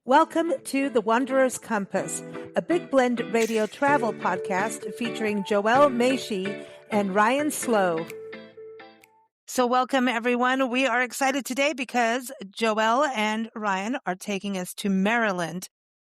Welcome to The Wanderer's Compass, a Big Blend radio travel podcast featuring Joelle Machia and Ryan Slough. So welcome, everyone. We are excited today because Joelle and Ryan are taking us to Maryland.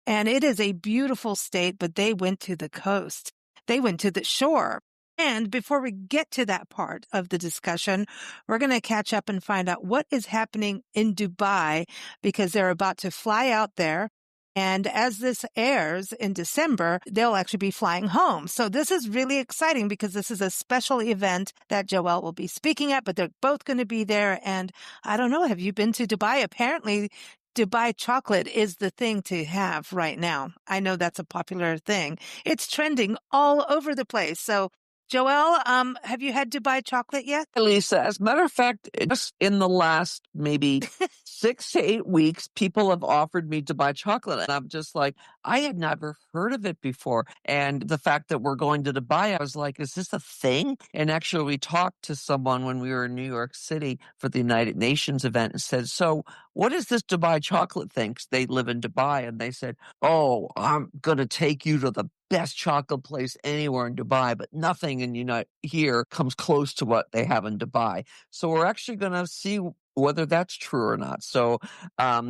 And it is a beautiful state, but they went to the coast. They went to the shore. And before we get to that part of the discussion, we're going to catch up and find out what is happening in Dubai because they're about to fly out there. And as this airs in December, they'll actually be flying home. So this is really exciting because this is a special event that Joelle will be speaking at, but they're both going to be there. And I don't know, have you been to Dubai? Apparently, Dubai chocolate is the thing to have right now. I know that's a popular thing. It's trending all over the place. So Joelle, have you had Dubai chocolate yet? Lisa, as a matter of fact, just in the last maybe 6 to 8 weeks, people have offered me Dubai chocolate. And I'm just like, I had never heard of it before. And the fact that we're going to Dubai, I was like, is this a thing? And actually, we talked to someone when we were in New York City for the United Nations event and said, so what is this Dubai chocolate thing? 'Cause they live in Dubai. And they said, oh, I'm going to take you to the best chocolate place anywhere in Dubai, but nothing in here comes close to what they have in Dubai. So we're actually going to see whether that's true or not. So, I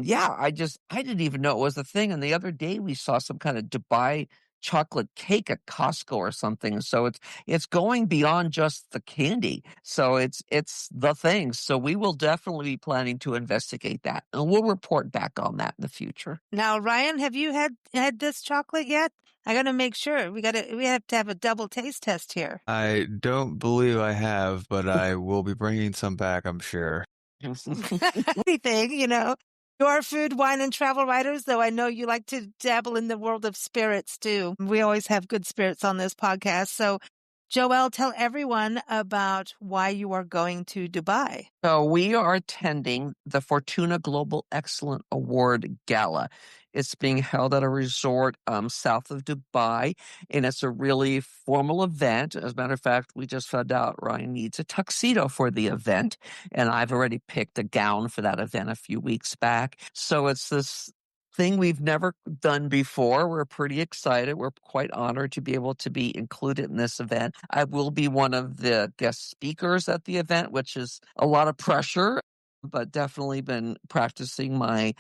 didn't even know it was a thing. And the other day we saw some kind of Dubai chocolate cake at Costco or something. So it's going beyond just the candy. So it's the thing. So we will definitely be planning to investigate that, and we'll report back on that in the future. Now, Ryan, have you had this chocolate yet? I got to make sure. We have to have a double taste test here. I don't believe I have, but I will be bringing some back, I'm sure. Anything, You are food, wine, and travel writers, though I know you like to dabble in the world of spirits too. We always have good spirits on this podcast. So, Joelle, tell everyone about why you are going to Dubai. So we are attending the Fortuna Global Excellent Award Gala. It's being held at a resort south of Dubai, and it's a really formal event. As a matter of fact, we just found out Ryan needs a tuxedo for the event, and I've already picked a gown for that event a few weeks back. So it's this thing we've never done before. We're pretty excited. We're quite honored to be able to be included in this event. I will be one of the guest speakers at the event, which is a lot of pressure, but definitely been practicing my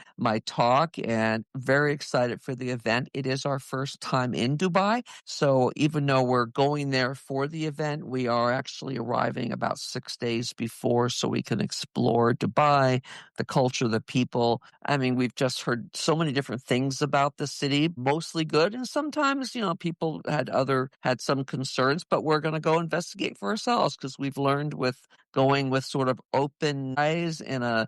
talk and very excited for the event. It is our first time in Dubai. So even though we're going there for the event, we are actually arriving about 6 days before so we can explore Dubai, the culture, the people. I mean, we've just heard so many different things about the city, mostly good. And sometimes, people had some concerns, but we're going to go investigate for ourselves because we've learned with going with sort of open eyes and a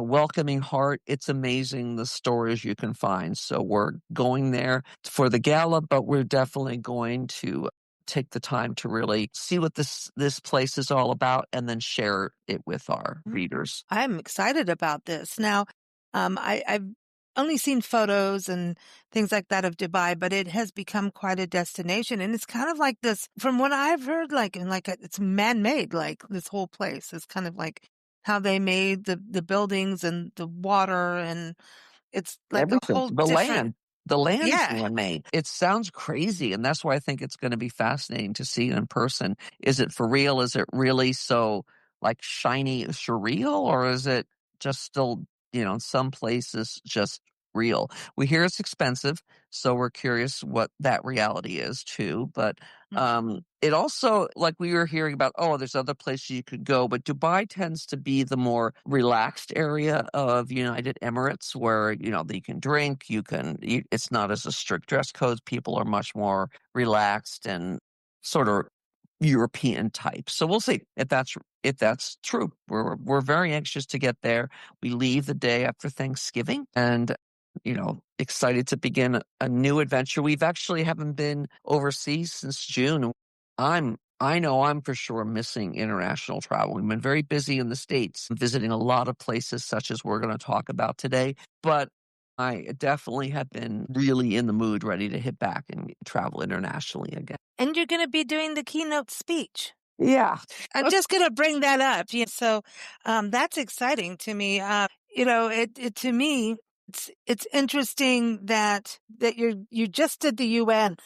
welcoming heart. It's amazing the stories you can find. So we're going there for the gala, but we're definitely going to take the time to really see what this place is all about and then share it with our readers. I'm excited about this. Now, I've only seen photos and things like that of Dubai, but it has become quite a destination. And it's kind of like this, from what I've heard, it's man-made, like this whole place is kind of like how they made the buildings and the water, and it's like Everything. a whole The different... land. The land is Yeah. man-made. It sounds crazy, and that's why I think it's going to be fascinating to see it in person. Is it for real? Is it really so like shiny, surreal, or is it just still, in some places just real? We hear it's expensive, so we're curious what that reality is too. But it also, like we were hearing about, there's other places you could go, but Dubai tends to be the more relaxed area of United Emirates where, you can drink, it's not as a strict dress code. People are much more relaxed and sort of European type. So we'll see if that's true. We're very anxious to get there. We leave the day after Thanksgiving and excited to begin a new adventure. We've actually haven't been overseas since June. I know I'm for sure missing international travel. We've been very busy in the States, visiting a lot of places such as we're going to talk about today, but I definitely have been really in the mood, ready to hit back and travel internationally again. And you're going to be doing the keynote speech. Yeah. I'm just going to bring that up. So that's exciting to me. To me, It's interesting that you just did the UN,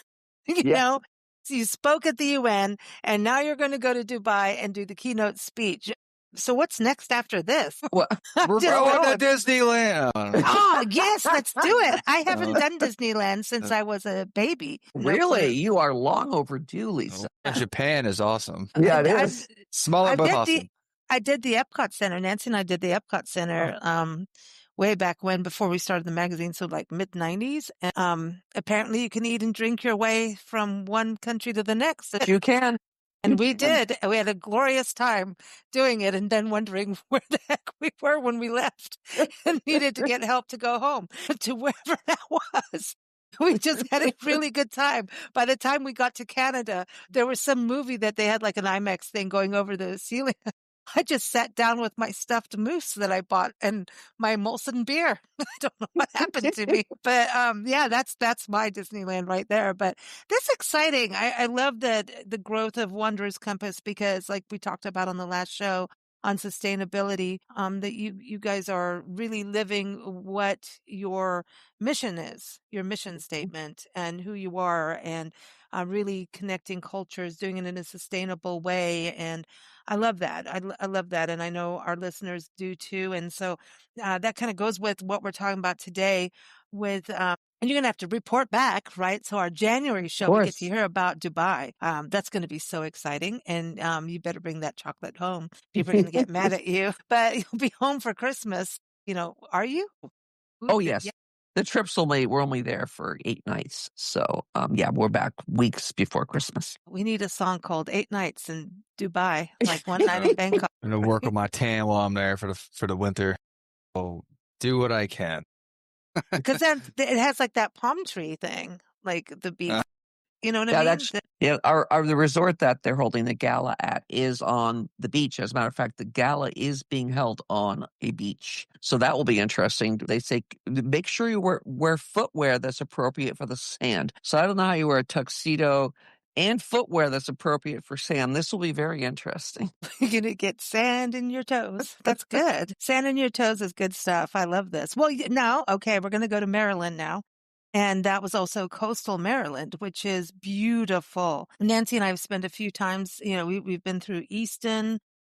Yeah. know, so you spoke at the UN, and now you're going to go to Dubai and do the keynote speech. So what's next after this? Well, We're Just going going. to Disneyland. Oh, yes, let's do it. I haven't done Disneyland since I was a baby. No really, clue. you are long overdue, Lisa. Japan is awesome. Yeah, it I've, is. Smaller I've but did awesome. I did the Epcot Center. Nancy and I did the Epcot Center way back when, before we started the magazine, so like mid-90s. And apparently you can eat and drink your way from one country to the next. You can. And we did. We had a glorious time doing it, and then wondering where the heck we were when we left and needed to get help to go home to wherever that was. We just had a really good time. By the time we got to Canada, there was some movie that they had like an IMAX thing going over the ceiling. I just sat down with my stuffed moose that I bought and my Molson beer. I don't know what happened to me, but yeah, that's my Disneyland right there. But that's exciting. I love the growth of Wanderers Compass, because, like we talked about on the last show on sustainability, that you guys are really living what your mission is, your mission statement, and who you are, and really connecting cultures, doing it in a sustainable way. And I love that. I love that. And I know our listeners do too. And so that kind of goes with what we're talking about today with, and you're going to have to report back, right? So our January show, we get to hear about Dubai. That's going to be so exciting. And you better bring that chocolate home. People are going to get mad at you, but you'll be home for Christmas. Are you? Oh, yes. The trips we're only there for 8 nights. So, yeah, we're back weeks before Christmas. We need a song called 8 Nights in Dubai, like one night in Bangkok. I'm gonna work on my tan while I'm there for the winter. I'll do what I can. Because then it has like that palm tree thing, like the beach. You know what I mean? The resort that they're holding the gala at is on the beach. As a matter of fact, the gala is being held on a beach. So that will be interesting. They say, make sure you wear footwear that's appropriate for the sand. So I don't know how you wear a tuxedo and footwear that's appropriate for sand. This will be very interesting. You're going to get sand in your toes. That's good. Sand in your toes is good stuff. I love this. Well, now, okay, we're going to go to Maryland now. And that was also coastal Maryland, which is beautiful. Nancy and I have spent a few times, we've been through Easton,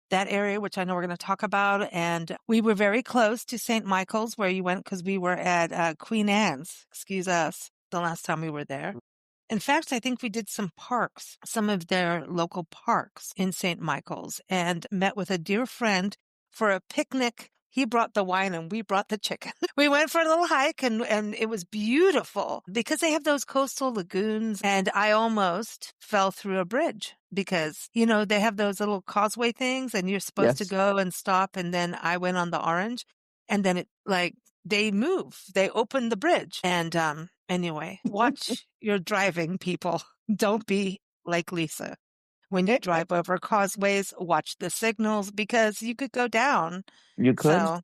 that area, which I know we're going to talk about. And we were very close to St. Michael's, where you went, because we were at Queen Anne's, excuse us, the last time we were there. In fact, I think we did some parks, some of their local parks in St. Michael's, and met with a dear friend for a picnic. He brought the wine and we brought the chicken. We went for a little hike, and it was beautiful because they have those coastal lagoons. And I almost fell through a bridge because, they have those little causeway things and you're supposed to go and stop. And then I went on the orange, and then they move. They open the bridge. And anyway, watch your driving, people. Don't be like Lisa. When you drive over causeways, watch the signals, because you could go down. You could? So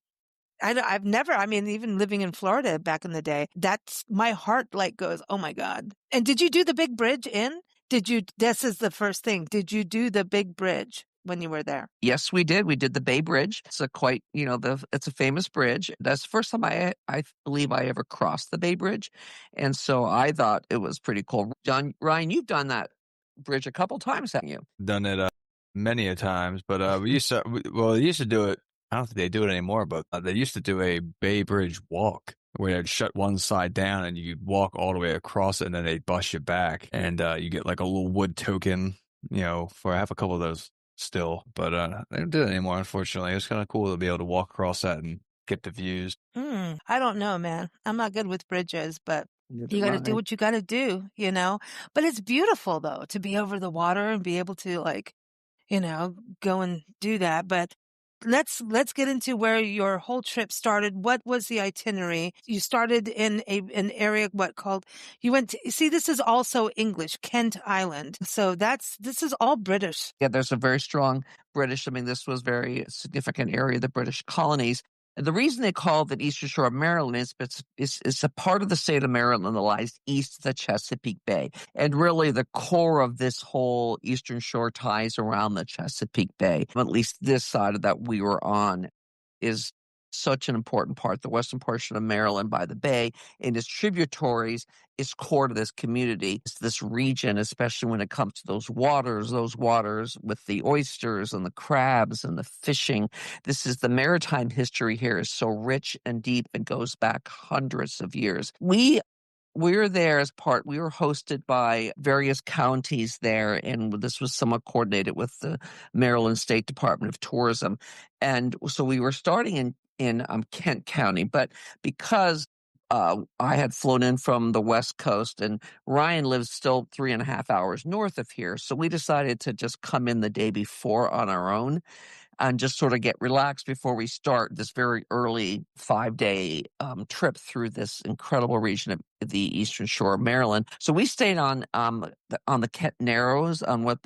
I've never, even living in Florida back in the day, that's my heart goes, oh my God. And did you do the big bridge in? This is the first thing. Did you do the big bridge when you were there? Yes, we did. We did the Bay Bridge. It's it's a famous bridge. That's the first time I believe I ever crossed the Bay Bridge. And so I thought it was pretty cool. Ryan, you've done that bridge a couple times, haven't you? Done it many a times, but they used to do it. I don't think they do it anymore, but they used to do a Bay Bridge walk where they'd shut one side down and you'd walk all the way across it, and then they'd bus you back, and you get like a little wood token, for I have a couple of those still, but they don't do it anymore, unfortunately. It's kind of cool to be able to walk across that and get the views. I don't know, man. I'm not good with bridges, but you got to do what you got to do, But it's beautiful, though, to be over the water and be able to go and do that. But let's get into where your whole trip started. What was the itinerary? You started in an area you went to, see, this is also English, Kent Island. So this is all British. Yeah, there's a very strong British. This was very significant area of the British colonies. And the reason they call it Eastern Shore of Maryland is it's a part of the state of Maryland that lies east of the Chesapeake Bay. And really the core of this whole Eastern Shore ties around the Chesapeake Bay. At least this side of that we were on is such an important part. The western portion of Maryland by the bay and its tributaries is core to this community. It's this region, especially when it comes to those waters with the oysters and the crabs and the fishing. The maritime history here is so rich and deep and goes back hundreds of years. We were there we were hosted by various counties there, and this was somewhat coordinated with the Maryland State Department of Tourism. And so we were starting in Kent County, but because I had flown in from the West Coast and Ryan lives still 3.5 hours north of here, so we decided to just come in the day before on our own and just sort of get relaxed before we start this very early 5-day trip through this incredible region of the Eastern Shore of Maryland. So we stayed on the Kent Narrows on what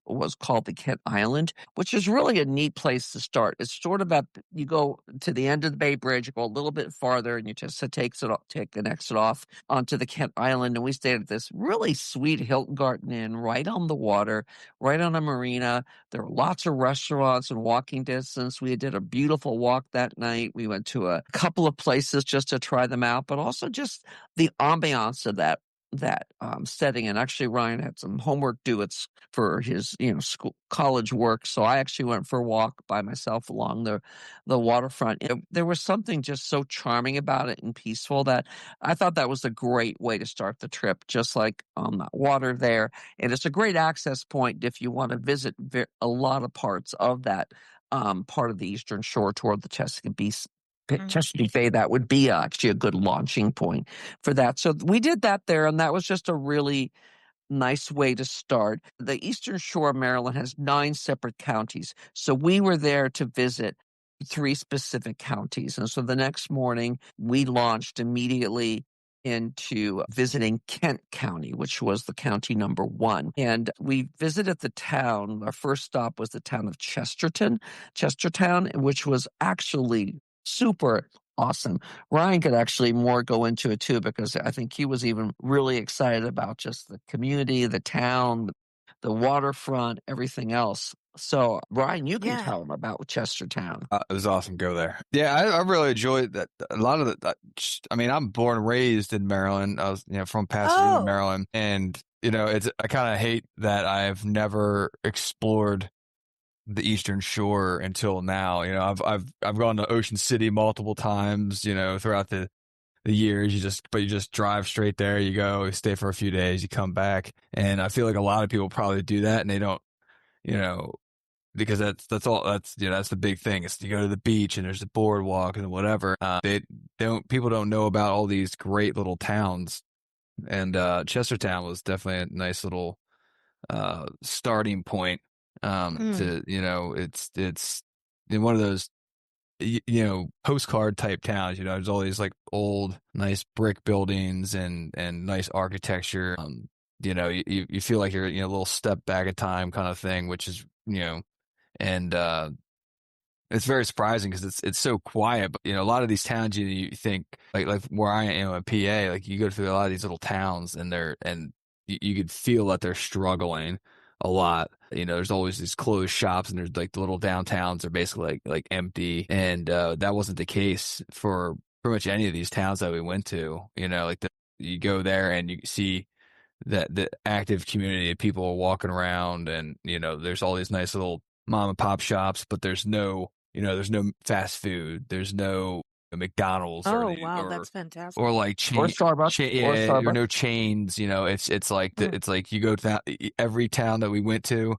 was called the Kent Island, which is really a neat place to start. It's sort of you go to the end of the Bay Bridge, go a little bit farther, and you just take an exit off onto the Kent Island. And we stayed at this really sweet Hilton Garden Inn right on the water, right on a marina. There were lots of restaurants and walking distance. We did a beautiful walk that night. We went to a couple of places just to try them out, but also just the ambiance of that setting. And actually, Ryan had some homework due for his college work, so I actually went for a walk by myself along the waterfront. There was something just so charming about it and peaceful that I thought that was a great way to start the trip, just like on the water there. And it's a great access point if you want to visit a lot of parts of that part of the Eastern Shore toward the Chesapeake Bay. That would be actually a good launching point for that. So we did that there, and that was just a really nice way to start. The Eastern Shore of Maryland has 9 separate counties. So we were there to visit 3 specific counties. And so the next morning, we launched immediately into visiting Kent County, which was the county number 1. And we visited the town. Our first stop was the town of Chestertown, which was actually super awesome. Ryan could actually more go into it too, because I think he was even really excited about just the community, the town, the waterfront, everything else. So, Ryan, you can tell him about Chestertown. It was awesome. Go there. Yeah, I really enjoyed that. A lot of I mean, I'm born and raised in Maryland. I was, from Pasadena, Maryland, and I kind of hate that I've never explored the Eastern Shore until now. I've gone to Ocean City multiple times, throughout the years. You just drive straight there. You go, you stay for a few days, you come back. And I feel like a lot of people probably do that and they don't, because that's the big thing. It's you go to the beach and there's the boardwalk and whatever. People don't know about all these great little towns. And Chestertown was definitely a nice little starting point. It's in one of those postcard type towns. There's all these like old nice brick buildings and nice architecture. You feel like you're a little step back in time kind of thing, which is and it's very surprising because it's so quiet. But a lot of these towns, you think like where I am in PA, like you go through a lot of these little towns and you could feel that they're struggling a lot. There's always these closed shops and there's like the little downtowns are basically like empty. And that wasn't the case for pretty much any of these towns that we went to. You go there and you see that the active community of people are walking around and, there's all these nice little mom and pop shops, but there's no fast food. There's no McDonald's. That's fantastic. Or like or Starbucks. Or no chains. It's like it's like you go to every town that we went to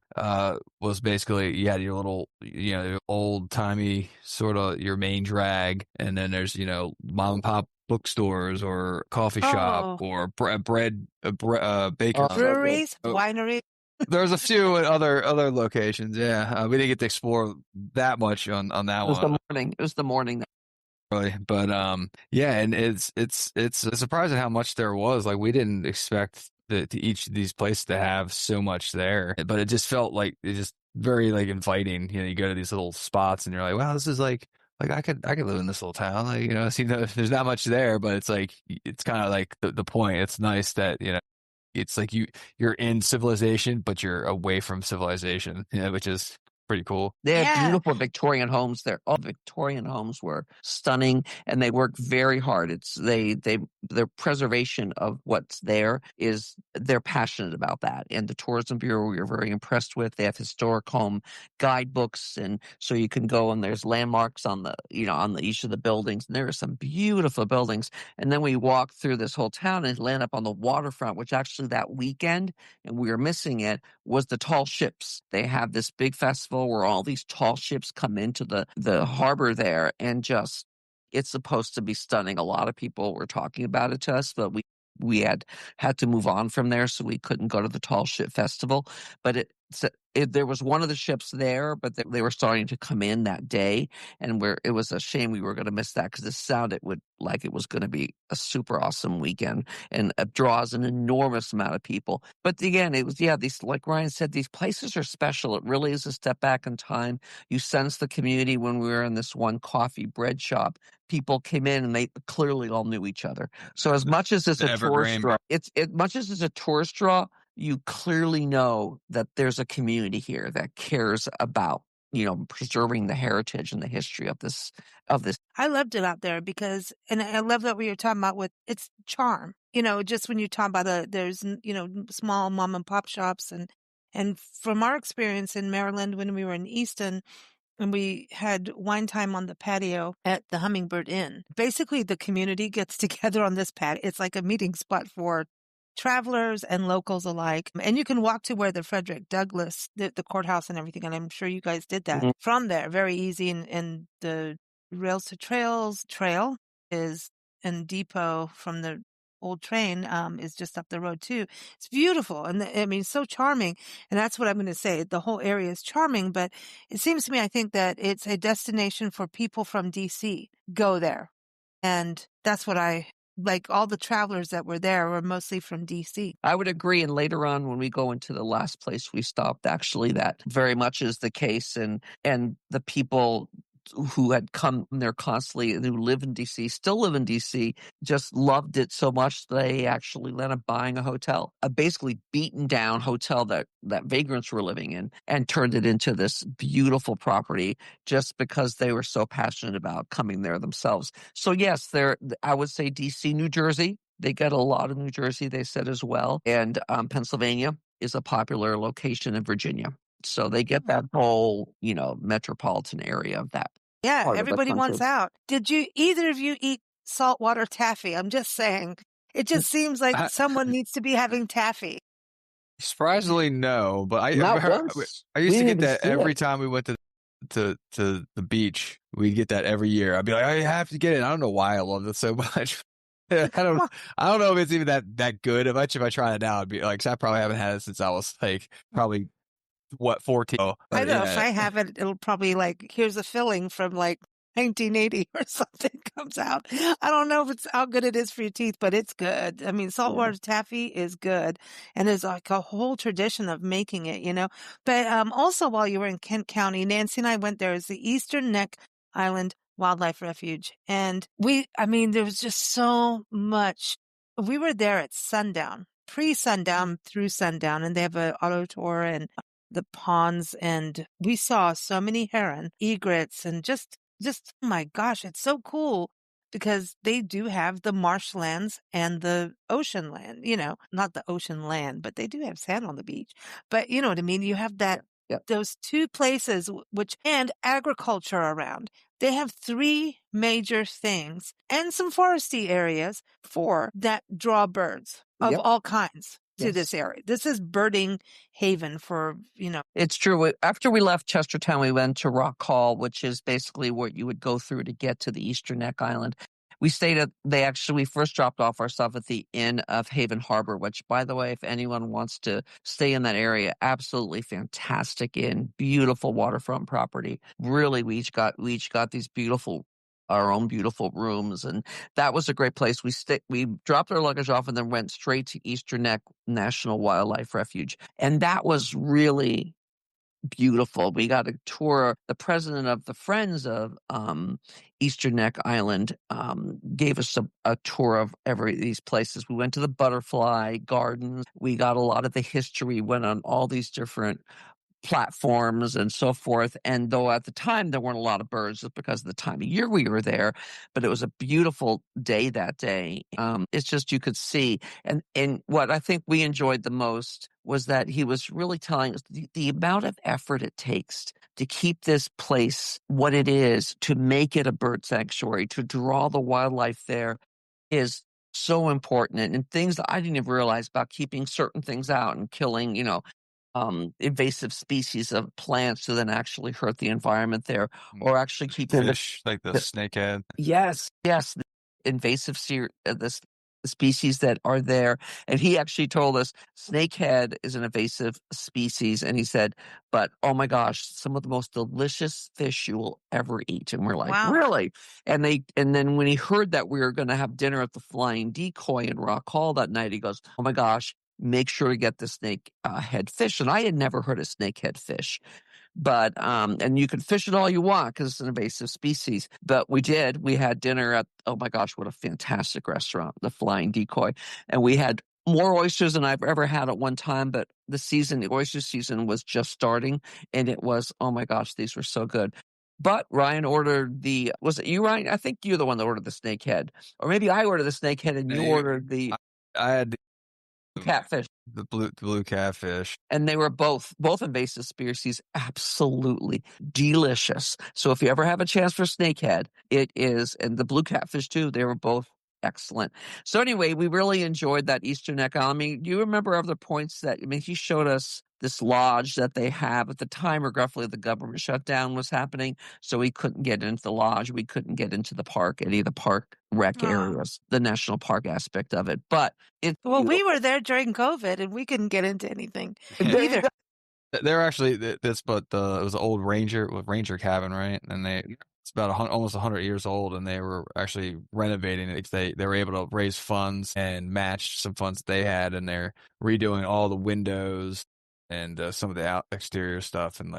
was basically you had your little your old timey sort of your main drag, and then there's mom and pop bookstores or coffee shop or bread bakery, breweries, wineries. There's a few other locations. Yeah, we didn't get to explore that much on that one. It was the morning. Really, but and it's surprising how much there was. Like we didn't expect to each of these places to have so much there, but it just felt like it's just very like inviting. You go to these little spots and you're like, wow, this is like I could live in this little town. Like there's not much there, but it's like it's kind of like the point. It's nice that it's like you're in civilization, but you're away from civilization. Which is pretty cool. They had Yeah. beautiful Victorian homes there. All Victorian homes were stunning, and they work very hard. It's their preservation of what's there is they're passionate about that. And the Tourism Bureau we are very impressed with. They have historic home guidebooks, and so you can go and there's landmarks on each of the buildings. And there are some beautiful buildings. And then we walk through this whole town and land up on the waterfront, which actually that weekend, and we were missing it, was the tall ships. They have this big festival where all these tall ships come into the harbor there, and just it's supposed to be stunning. A lot of people were talking about it to us, but we had to move on from there, so we couldn't go to the tall ship festival. But there was one of the ships there, but they were starting to come in that day, and it was a shame we were going to miss that because it sounded like it was going to be a super awesome weekend and draws an enormous amount of people. But again, it was these, like Ryan said, these places are special. It really is a step back in time. You sense the community. When we were in this one coffee bread shop, people came in and they clearly all knew each other. So as much as it's a tourist draw, much as it's a tourist draw, you clearly know that there's a community here that cares about, preserving the heritage and the history of this. I loved it out there because, and I love that what you're talking about with its charm. Just when you talk about there's small mom and pop shops, and from our experience in Maryland when we were in Easton, and we had wine time on the patio at the Hummingbird Inn. Basically, the community gets together on this patio. It's like a meeting spot for travelers and locals alike. And you can walk to where the Frederick Douglass, the courthouse and everything. And I'm sure you guys did that from there. Very easy. And the Rails to Trails trail is in depot from the old train is just up the road too. It's beautiful. And I mean, so charming. And that's what I'm going to say. The whole area is charming, but it seems to me, I think that it's a destination for people from DC go there. And that's what like all the travelers that were there were mostly from DC. I would agree. And later on, when we go into the last place we stopped, actually, that very much is the case. And the people who had come there constantly and who live in DC, still live in DC, just loved it so much they actually ended up buying a hotel, a basically beaten down hotel that vagrants were living in, and turned it into this beautiful property just because they were so passionate about coming there themselves. So yes, I would say DC, New Jersey, they get a lot of New Jersey, they said as well. And Pennsylvania is a popular location in Virginia. So they get that whole, metropolitan area of that. Yeah, everybody wants out. Did either of you eat saltwater taffy? I'm just saying. It just seems like someone needs to be having taffy. Surprisingly, no. But I used to get that every time we went to the beach. We'd get that every year. I'd be like, I have to get it. I don't know why I love it so much. I don't know if it's even that good. If I try it now, I'd be like, 'cause I probably haven't had it since I was like probably 14. I know if I have it, it'll probably here's a filling from 1980 or something comes out. I don't know if it's how good it is for your teeth, but it's good. I mean, saltwater taffy is good, and there's a whole tradition of making it, But also, while you were in Kent County, Nancy and I went there. Is the Eastern Neck Island Wildlife Refuge, and there was just so much. We were there at sundown, pre-sundown through sundown, and they have an auto tour and the ponds, and we saw so many heron, egrets, and just oh my gosh, it's so cool because they do have the marshlands and the ocean land, not the ocean land, but they do have sand on the beach. But you know what I mean? You have those two places and agriculture around. They have three major things and some foresty areas that draw birds of all kinds to this area. This is birding haven for, It's true. After we left Chestertown, we went to Rock Hall, which is basically what you would go through to get to the Eastern Neck Island. We stayed we first dropped off our stuff at the Inn of Haven Harbor, which, by the way, if anyone wants to stay in that area, absolutely fantastic inn, beautiful waterfront property. Really, we each got these our own beautiful rooms, and that was a great place. We dropped our luggage off and then went straight to Eastern Neck National Wildlife Refuge, and that was really beautiful. We got a tour. The president of the Friends of Eastern Neck Island gave us a tour of these places. We went to the butterfly gardens. We got a lot of the history, went on all these different platforms and so forth. And though at the time there weren't a lot of birds just because of the time of year we were there, but it was a beautiful day that day. It's just you could see. And what I think we enjoyed the most was that he was really telling us the amount of effort it takes to keep this place what it is, to make it a bird sanctuary, to draw the wildlife there is so important. And things that I didn't even realize about keeping certain things out and killing, invasive species of plants to then actually hurt the environment there, or actually keeping fish like the snakehead. Yes, the invasive the species that are there. And he actually told us snakehead is an invasive species, and he said, but oh my gosh, some of the most delicious fish you will ever eat. And we're like, Wow. really? And then when he heard that we were going to have dinner at the Flying Decoy in Rock Hall that night, he goes, oh my gosh, make sure to get the snake head fish. And I had never heard of snakehead fish. But and you can fish it all you want because it's an invasive species. But we did. We had dinner at, oh my gosh, what a fantastic restaurant, the Flying Decoy. And we had more oysters than I've ever had at one time. But the oyster season was just starting. And it was, oh my gosh, these were so good. But Ryan ordered was it you, Ryan? I think you're the one that ordered the snakehead. Or maybe I ordered the snakehead and you ordered the I had catfish. The blue catfish. And they were both invasive species, absolutely delicious. So if you ever have a chance for snakehead, it is, and the blue catfish too, they were both excellent. So anyway, we really enjoyed that Eastern economy. Do you remember other points he showed us this lodge that they have at the time, regretfully, the government shutdown was happening. So we couldn't get into the lodge. We couldn't get into the park, any of the park rec areas, the national park aspect of it. But we were there during COVID and we couldn't get into anything either. They're actually it was an old ranger cabin, right? And it's about almost 100 years old, and they were actually renovating it. They were able to raise funds and match some funds they had, and they're redoing all the windows and some of the exterior stuff, and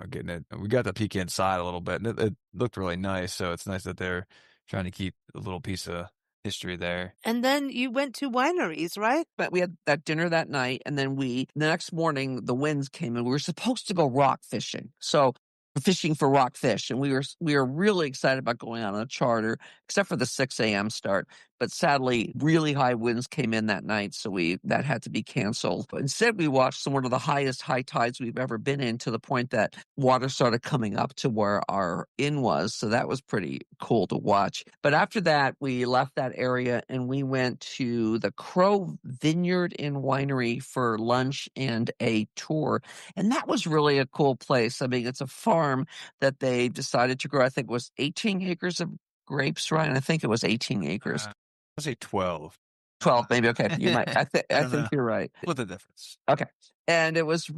getting it. We got to peek inside a little bit, and it looked really nice. So it's nice that they're trying to keep a little piece of history there. And then you went to wineries, right? But we had that dinner that night, and then the next morning the winds came, and we were supposed to go rock fishing. So fishing for rockfish, and we were really excited about going on a charter, except for the 6 a.m. start. But sadly, really high winds came in that night, so that had to be canceled. But instead, we watched one of the highest high tides we've ever been in, to the point that water started coming up to where our inn was. So that was pretty cool to watch. But after that, we left that area and we went to the Crow Vineyard and Winery for lunch and a tour. And that was really a cool place. I mean, it's a farm that they decided to grow. I think it was 18 acres of grapes, Ryan. I think it was 18 acres. I'll say 12. 12, maybe. Okay. You might. I think you're right. What's the difference? Okay. And it was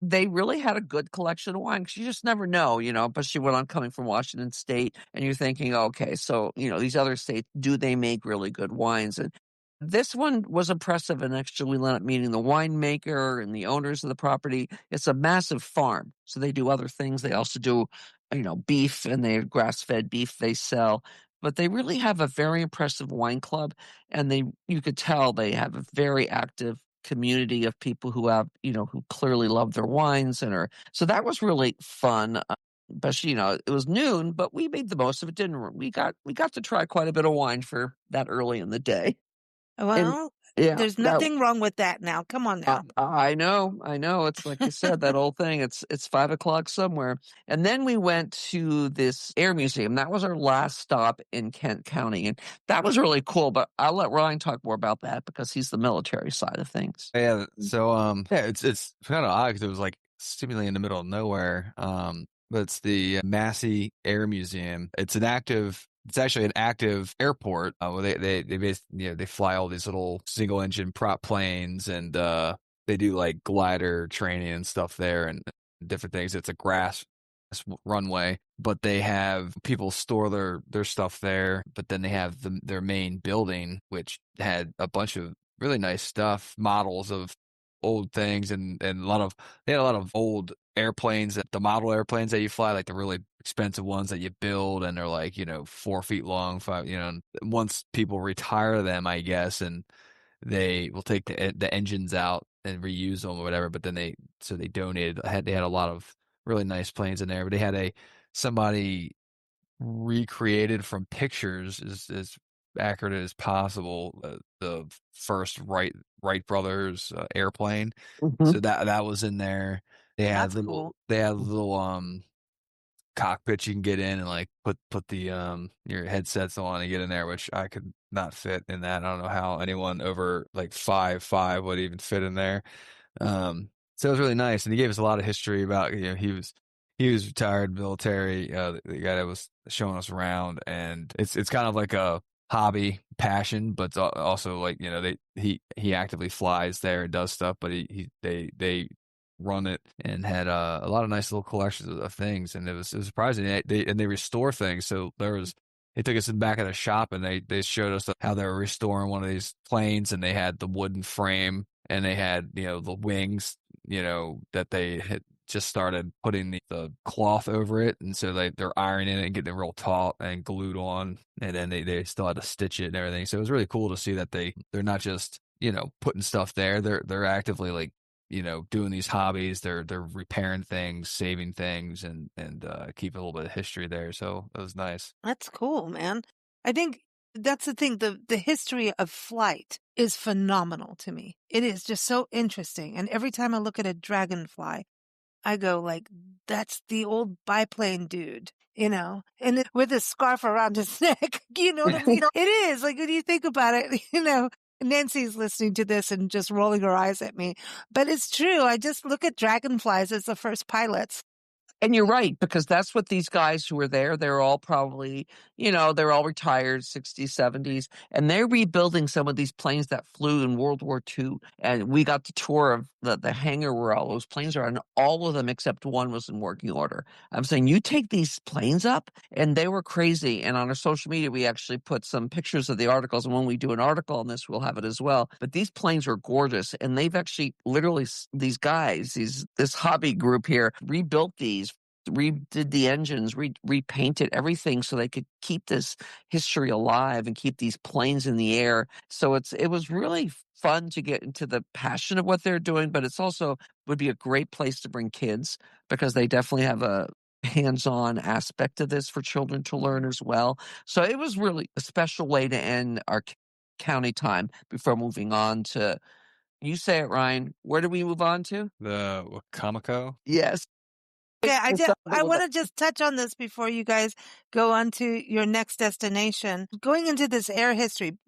they really had a good collection of wine, because you just never know, especially when I'm coming from Washington State and you're thinking, okay, so, these other states, do they make really good wines? And this one was impressive, and actually we ended up meeting the winemaker and the owners of the property. It's a massive farm, so they do other things. They also do, beef, and they have grass-fed beef they sell. But they really have a very impressive wine club, and you could tell they have a very active community of people who have, who clearly love their wines so that was really fun. But it was noon, but we made the most of it, didn't we? We got to try quite a bit of wine for that early in the day. Well, there's nothing wrong with that now. Come on now. I know. It's like you said, that old thing. It's 5:00 somewhere. And then we went to this air museum. That was our last stop in Kent County. And that was really cool. But I'll let Ryan talk more about that, because he's the military side of things. Yeah. So, it's kind of odd, because it was like seemingly in the middle of nowhere. But it's the Massey Air Museum. It's actually an active airport. They basically, they fly all these little single engine prop planes, and they do like glider training and stuff there and different things. It's a grass runway, but they have people store their stuff there. But then they have their main building, which had a bunch of really nice stuff, models of old things, and they had a lot of old airplanes, the model airplanes that you fly, like the really expensive ones that you build, and they're like 4 feet long, 5. Once people retire them, I guess, and they will take the engines out and reuse them or whatever. But then they donated. They had a lot of really nice planes in there. But they had somebody recreated from pictures as accurate as possible the first Wright brothers airplane. Mhm. So that was in there. That's cool. They had little cockpits you can get in and like put the your headsets on and get in there, which I could not fit in that. I don't know how anyone over like 5'5" would even fit in there. So it was really nice, and he gave us a lot of history about, he was retired military, the guy that was showing us around, and it's kind of like a hobby passion, but it's also like, he actively flies there and does stuff, but they run it, and had a lot of nice little collections of things, and it was surprising. They restore things, so they took us in the back of the shop, and they showed us how they were restoring one of these planes, and they had the wooden frame, and they had, the wings, that they had just started putting the cloth over it, and so they're ironing it and getting it real taut and glued on, and then they still had to stitch it and everything. So it was really cool to see that they're not just, putting stuff there. They're actively like, doing these hobbies. They're repairing things, saving things, and keeping a little bit of history there. So it was nice. That's cool, man. I think that's the thing. The history of flight is phenomenal to me. It is just so interesting. And every time I look at a dragonfly, I go like, that's the old biplane dude, and with a scarf around his neck. You know what I mean? It is like, when you think about it, Nancy's listening to this and just rolling her eyes at me, but it's true. I just look at dragonflies as the first pilots. And you're right, because that's what these guys who were there, they're all probably, they're all retired, 60s, 70s, and they're rebuilding some of these planes that flew in World War II. And we got the tour of the hangar where all those planes are, and all of them except one was in working order. I'm saying, you take these planes up, and they were crazy. And on our social media, we actually put some pictures of the articles. And when we do an article on this, we'll have it as well. But these planes are gorgeous, and they've actually literally, these guys, this hobby group here, rebuilt these, redid the engines, repainted everything so they could keep this history alive and keep these planes in the air. So it was really fun to get into the passion of what they're doing, but it's also would be a great place to bring kids, because they definitely have a hands-on aspect of this for children to learn as well. So it was really a special way to end our county time before moving on to, you say it, Ryan, where do we move on to? The Wicomico. Yes. Okay, It's I want to just touch on this before you guys go on to your next destination. Going into this air history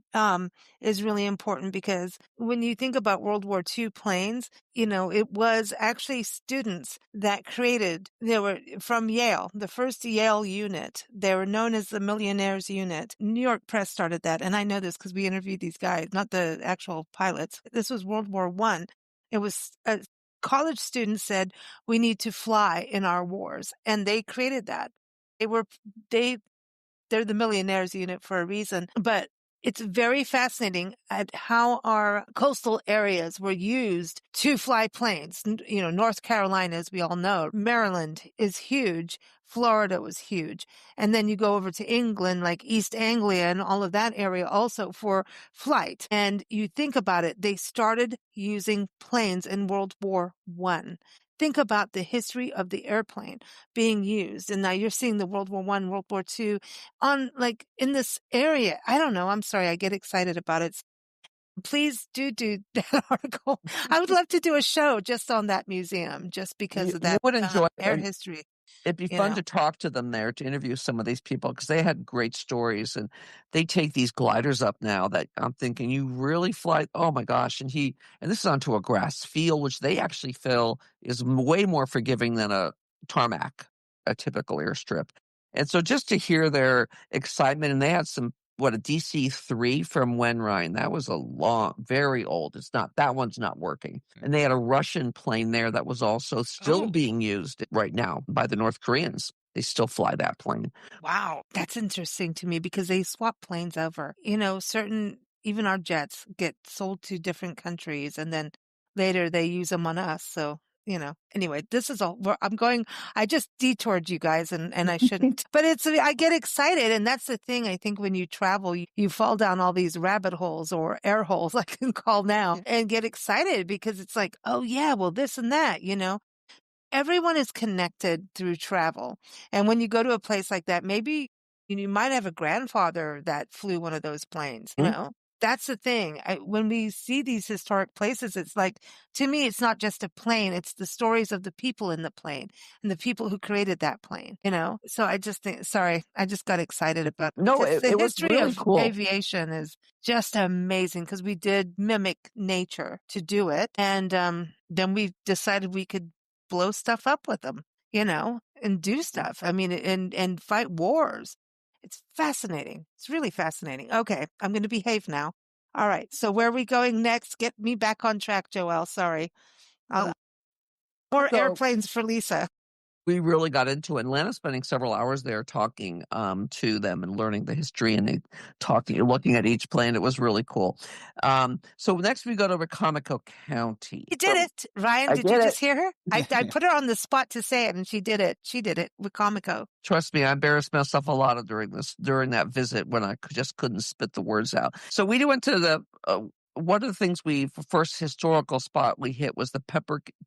is really important, because when you think about World War II planes, it was actually students that they were from Yale, the first Yale unit. They were known as the Millionaires Unit. New York Press started that, and I know this because we interviewed these guys, not the actual pilots. This was World War I. It was college students said, we need to fly in our wars. And they created that. They're the Millionaires Unit for a reason, but it's very fascinating at how our coastal areas were used to fly planes. North Carolina, as we all know, Maryland is huge. Florida was huge. And then you go over to England, like East Anglia and all of that area also for flight. And you think about it, they started using planes in World War I. Think about the history of the airplane being used. And now you're seeing the World War I, World War II on like in this area. I don't know. I'm sorry. I get excited about it. Please do that article. I would love to do a show just on that museum, just because of that You would enjoy air it. history. It'd be fun to talk to them there, to interview some of these people, because they had great stories, and they take these gliders up now that I'm thinking, you really fly. Oh my gosh. And this is onto a grass field, which they actually feel is way more forgiving than a tarmac, a typical airstrip. And so just to hear their excitement, and they had a DC-3 from when, Ryan? That was very old. That one's not working. And they had a Russian plane there that was also still being used right now by the North Koreans. They still fly that plane. Wow. That's interesting to me, because they swap planes over. Even our jets get sold to different countries, and then later they use them on us. So Anyway, I just detoured you guys and I shouldn't, but I get excited. And that's the thing. I think when you travel, you fall down all these rabbit holes or air holes, I can call now, and get excited because it's like, oh yeah, well, this and that, everyone is connected through travel. And when you go to a place like that, maybe you might have a grandfather that flew one of those planes, That's the thing. When we see these historic places, it's like, to me, it's not just a plane. It's the stories of the people in the plane and the people who created that plane, So I just think, sorry, I just got excited about No, because the it was history really of cool. aviation is just amazing because we did mimic nature to do it. And then we decided we could blow stuff up with them, and do stuff. I mean, and fight wars. It's fascinating. It's really fascinating. Okay, I'm going to behave now. All right. So where are we going next? Get me back on track, Joelle. Sorry. More airplanes for Lisa. We really got into it. Atlanta, spending several hours there talking to them and learning the history and looking at each plane. It was really cool. So next we go to Wicomico County. You did it, Ryan. Did you just hear her? I put her on the spot to say it, and she did it. She did it. Wicomico. Trust me, I embarrassed myself a lot during that visit when I just couldn't spit the words out. So we went to the. One of the things first historical spot we hit was the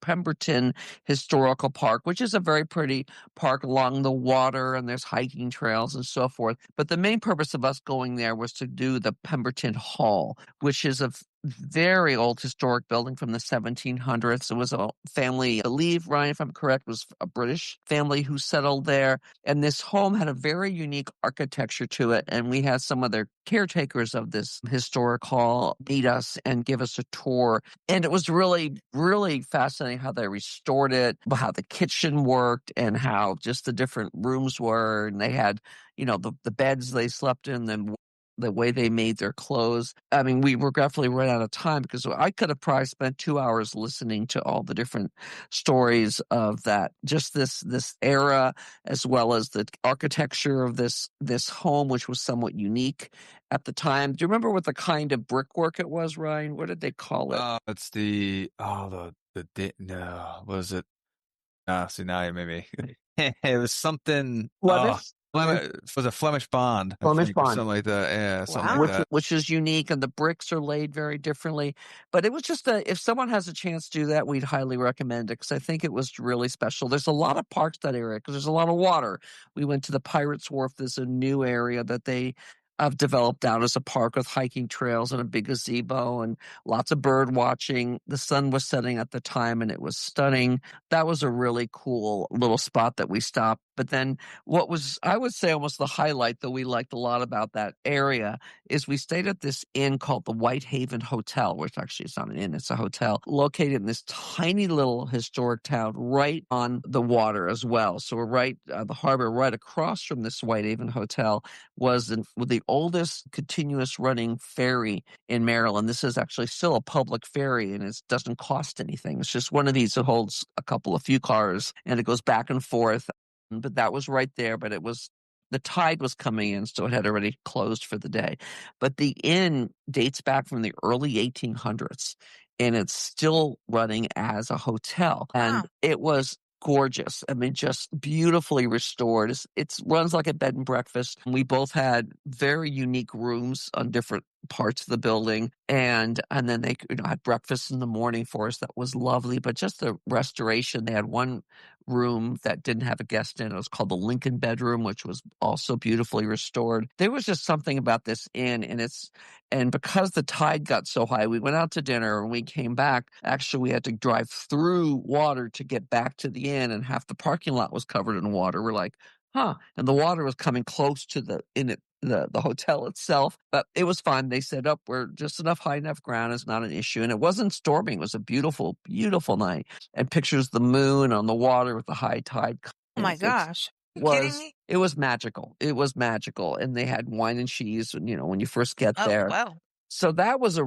Pemberton Historical Park, which is a very pretty park along the water, and there's hiking trails and so forth. But the main purpose of us going there was to do the Pemberton Hall, which is a very old historic building from the 1700s. It was a family, I believe, Ryan, if I'm correct, was a British family who settled there. And this home had a very unique architecture to it. And we had some of their caretakers of this historic hall meet us and give us a tour. And it was really, really fascinating how they restored it, how the kitchen worked, and how just the different rooms were. And they had, the beds they slept in, and the way they made their clothes. I mean, we were definitely run out of time because I could have probably spent 2 hours listening to all the different stories of that, just this era, as well as the architecture of this home, which was somewhat unique at the time. Do you remember what the kind of brickwork it was, Ryan? What did they call it? It's no, was it? See, now you made me. It was something. Was a Flemish bond, I think, or something like that. Yeah, something like that. Which is unique, and the bricks are laid very differently. But it was just if someone has a chance to do that, we'd highly recommend it because I think it was really special. There's a lot of parks that area because there's a lot of water. We went to the Pirates Wharf. There's a new area that they have developed out as a park with hiking trails and a big gazebo and lots of bird watching. The sun was setting at the time, and it was stunning. That was a really cool little spot that we stopped. But then what was, I would say, almost the highlight that we liked a lot about that area is we stayed at this inn called the Whitehaven Hotel, which actually is not an inn, it's a hotel, located in this tiny little historic town right on the water as well. So we're the harbor right across from this Whitehaven Hotel was the oldest continuous running ferry in Maryland. This is actually still a public ferry, and it doesn't cost anything. It's just one of these that holds a few cars, and it goes back and forth. But that was right there. But the tide was coming in, so it had already closed for the day. But the inn dates back from the early 1800s, and it's still running as a hotel. And it was gorgeous. I mean, just beautifully restored. It runs like a bed and breakfast. We both had very unique rooms on different parts of the building, and then they had breakfast in the morning for us. That was lovely. But just the restoration, they had one room that didn't have a guest in. It was called the Lincoln bedroom, which was also beautifully restored. There was just something about this inn, and because the tide got so high, we went out to dinner and we came back. Actually, we had to drive through water to get back to the inn, and half the parking lot was covered in water. We're like, and the water was coming close to the hotel itself, but it was fine. They said, we're just high enough ground. It's not an issue. And it wasn't storming. It was a beautiful, beautiful night. And pictures of the moon on the water with the high tide. Oh my gosh. Are you kidding me? It was magical. It was magical. And they had wine and cheese, when you first get there. Wow. So that was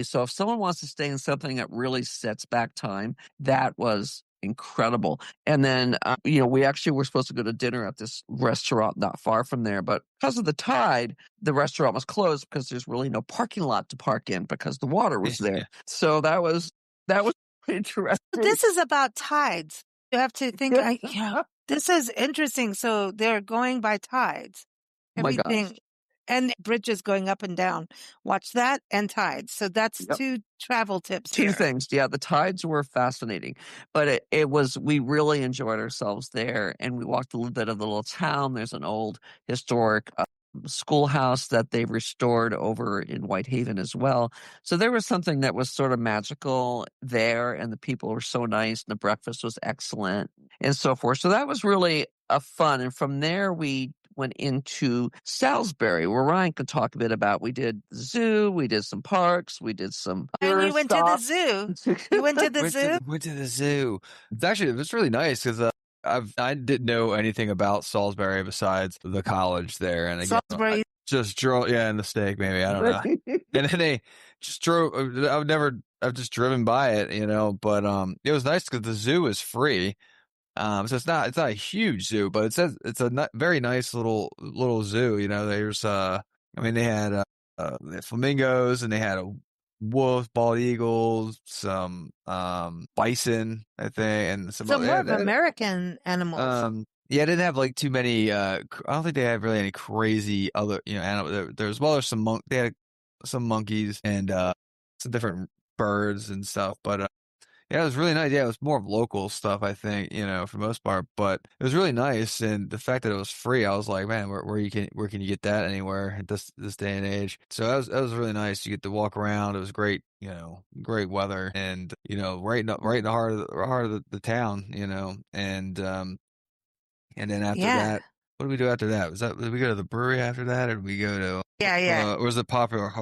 so if someone wants to stay in something that really sets back time, that was incredible. And then, we actually were supposed to go to dinner at this restaurant not far from there, but because of the tide, the restaurant was closed because there's really no parking lot to park in because the water was there. So that was interesting. This is about tides. You have to think, this is interesting. So they're going by tides. Oh my gosh. Everything. And bridges going up and down. Watch that and tides. So that's Yep. 2 travel tips Two here. things. Yeah, the tides were fascinating, but we really enjoyed ourselves there. And we walked a little bit of the little town. There's an old historic schoolhouse that they've restored over in Whitehaven as well. So there was something that was sort of magical there, and the people were so nice, and the breakfast was excellent, and so forth. So that was really a fun. And from there, we went into Salisbury, where Ryan could talk a bit about. We did the zoo, we did some parks, we did some. And you went to the zoo. You went to the zoo? Went to the zoo. It was really nice because I didn't know anything about Salisbury besides the college there, and again, Salisbury. I just drove. Yeah, and the steak, maybe, I don't know. And then they just drove. I've just driven by it, But it was nice because the zoo is free. So it's not a huge zoo, but it's a very nice little zoo. There's they had flamingos, and they had a wolf, bald eagles, some bison, I think, and some So other, more of American animals. Yeah, I didn't have like too many. I don't think they had really any crazy other animals. There's some they had some monkeys and some different birds and stuff, but. Yeah, it was really nice. Yeah, it was more of local stuff, I think, for the most part. But it was really nice, and the fact that it was free, I was like, man, where can you get that anywhere at this day and age? So that was really nice. You get to walk around. It was great, great weather, and right in the heart of the town, and then after that, what did we do after that? Did we go to the brewery after that, or did we go to or was it Poplar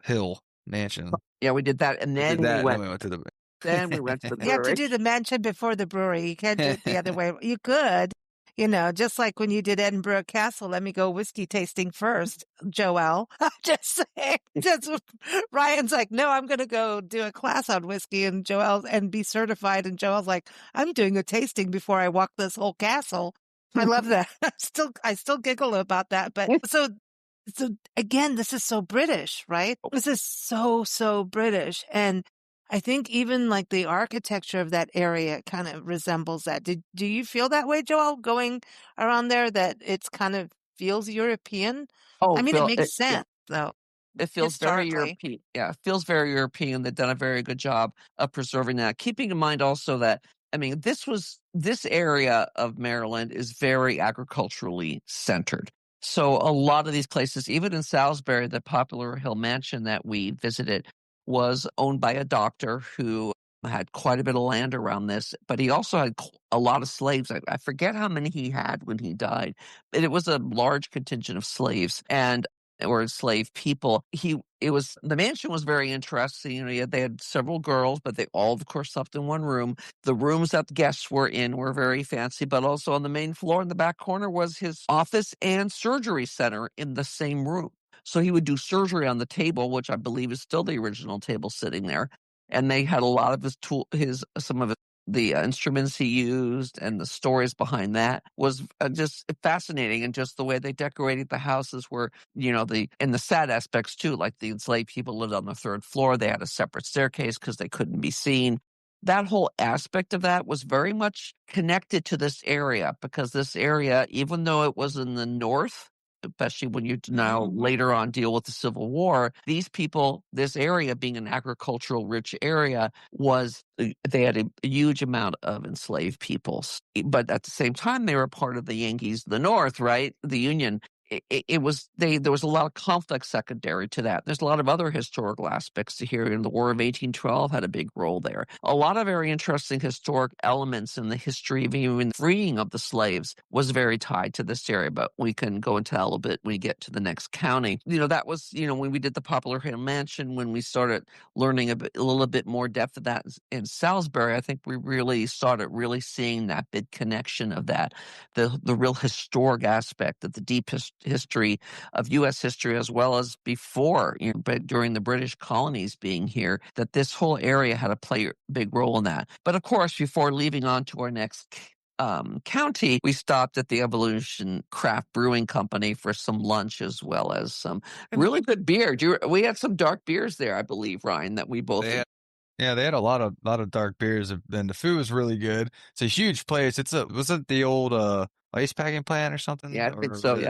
Hill Mansion? Yeah, we did that, and then we went to the. Then we went to the brewery. You have to do the mansion before the brewery. You can't do it the other way. You could, just like when you did Edinburgh Castle. Let me go whiskey tasting first, Joelle. I'm just saying. Ryan's like, no, I'm going to go do a class on whiskey and be certified. And Joelle's like, I'm doing a tasting before I walk this whole castle. I love that. I still giggle about that. But so again, this is so British, right? This is so British. And I think even like the architecture of that area kind of resembles that. Do you feel that way, Joelle, going around there, that it's kind of feels European? Oh, I mean, it makes sense, though. It feels very European. Yeah, it feels very European. They've done a very good job of preserving that. Keeping in mind also that, this area of Maryland is very agriculturally centered. So a lot of these places, even in Salisbury, the Poplar Hill Mansion that we visited was owned by a doctor who had quite a bit of land around this, but he also had a lot of slaves. I forget how many he had when he died, but it was a large contingent of slaves or enslaved people. The mansion was very interesting. They had several girls, but they all, of course, slept in one room. The rooms that the guests were in were very fancy, but also on the main floor in the back corner was his office and surgery center in the same room. So he would do surgery on the table, which I believe is still the original table sitting there. And they had a lot of some of the instruments he used, and the stories behind that was just fascinating. And just the way they decorated the houses were, and the sad aspects too, like the enslaved people lived on the 3rd floor. They had a separate staircase because they couldn't be seen. That whole aspect of that was very much connected to this area, because this area, even though it was in the north, especially when you now later on deal with the Civil War, these people, this area being an agricultural rich area, they had a huge amount of enslaved people. But at the same time, they were part of the Yankees, the North, right? The Union. There was a lot of conflict secondary to that. There's a lot of other historical aspects to here. And the War of 1812 had a big role there. A lot of very interesting historic elements in the history of even freeing of the slaves was very tied to this area. But we can go into that a little bit when we get to the next county. That was, when we did the Poplar Hill Mansion, when we started learning a little bit more depth of that in Salisbury, I think we really started seeing that big connection of that, the real historic aspect of the deep history of U.S. history, as well as before, but during the British colonies being here, that this whole area had to play a big role in that. But of course, before leaving on to our next county, we stopped at the Evolution Craft Brewing Company for some lunch, as well as some really good beer. We had some dark beers there, I believe, Ryan, that we both Yeah, they had a lot of dark beers, and the food was really good. It's a huge place. Was it the old ice packing plant or something, Yeah, I think or was so. Yeah.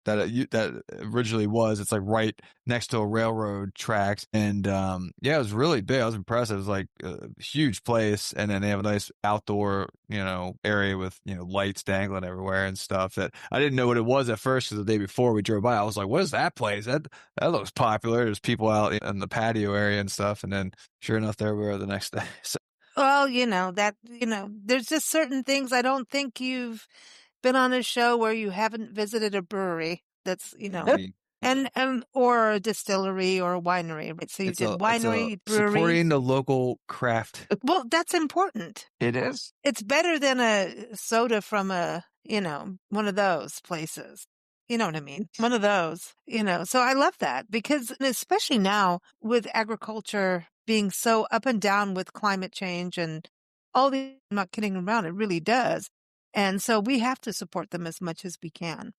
it that originally was? It's like right next to a railroad tracks, and yeah, it was really big. I was impressed. It was like a huge place, and then they have a nice outdoor area with lights dangling everywhere and stuff. That I didn't know what it was at first, because the day before we drove by, I was like, "What is that place? That looks popular." There's people out in the patio area and stuff, and then sure enough, there we were the next day. So, Well, there's just certain things. I don't think you've been on a show where you haven't visited a brewery that's, I mean, and or a distillery or a winery, right? So you did it's a winery, brewery. supporting the local craft. Well, that's important. It is. It's better than a soda from one of those places. You know what I mean? One of those. So I love that because and especially now with agriculture being so up and down with climate change and all the, I'm not kidding around, it really does. And so we have to support them as much as we can.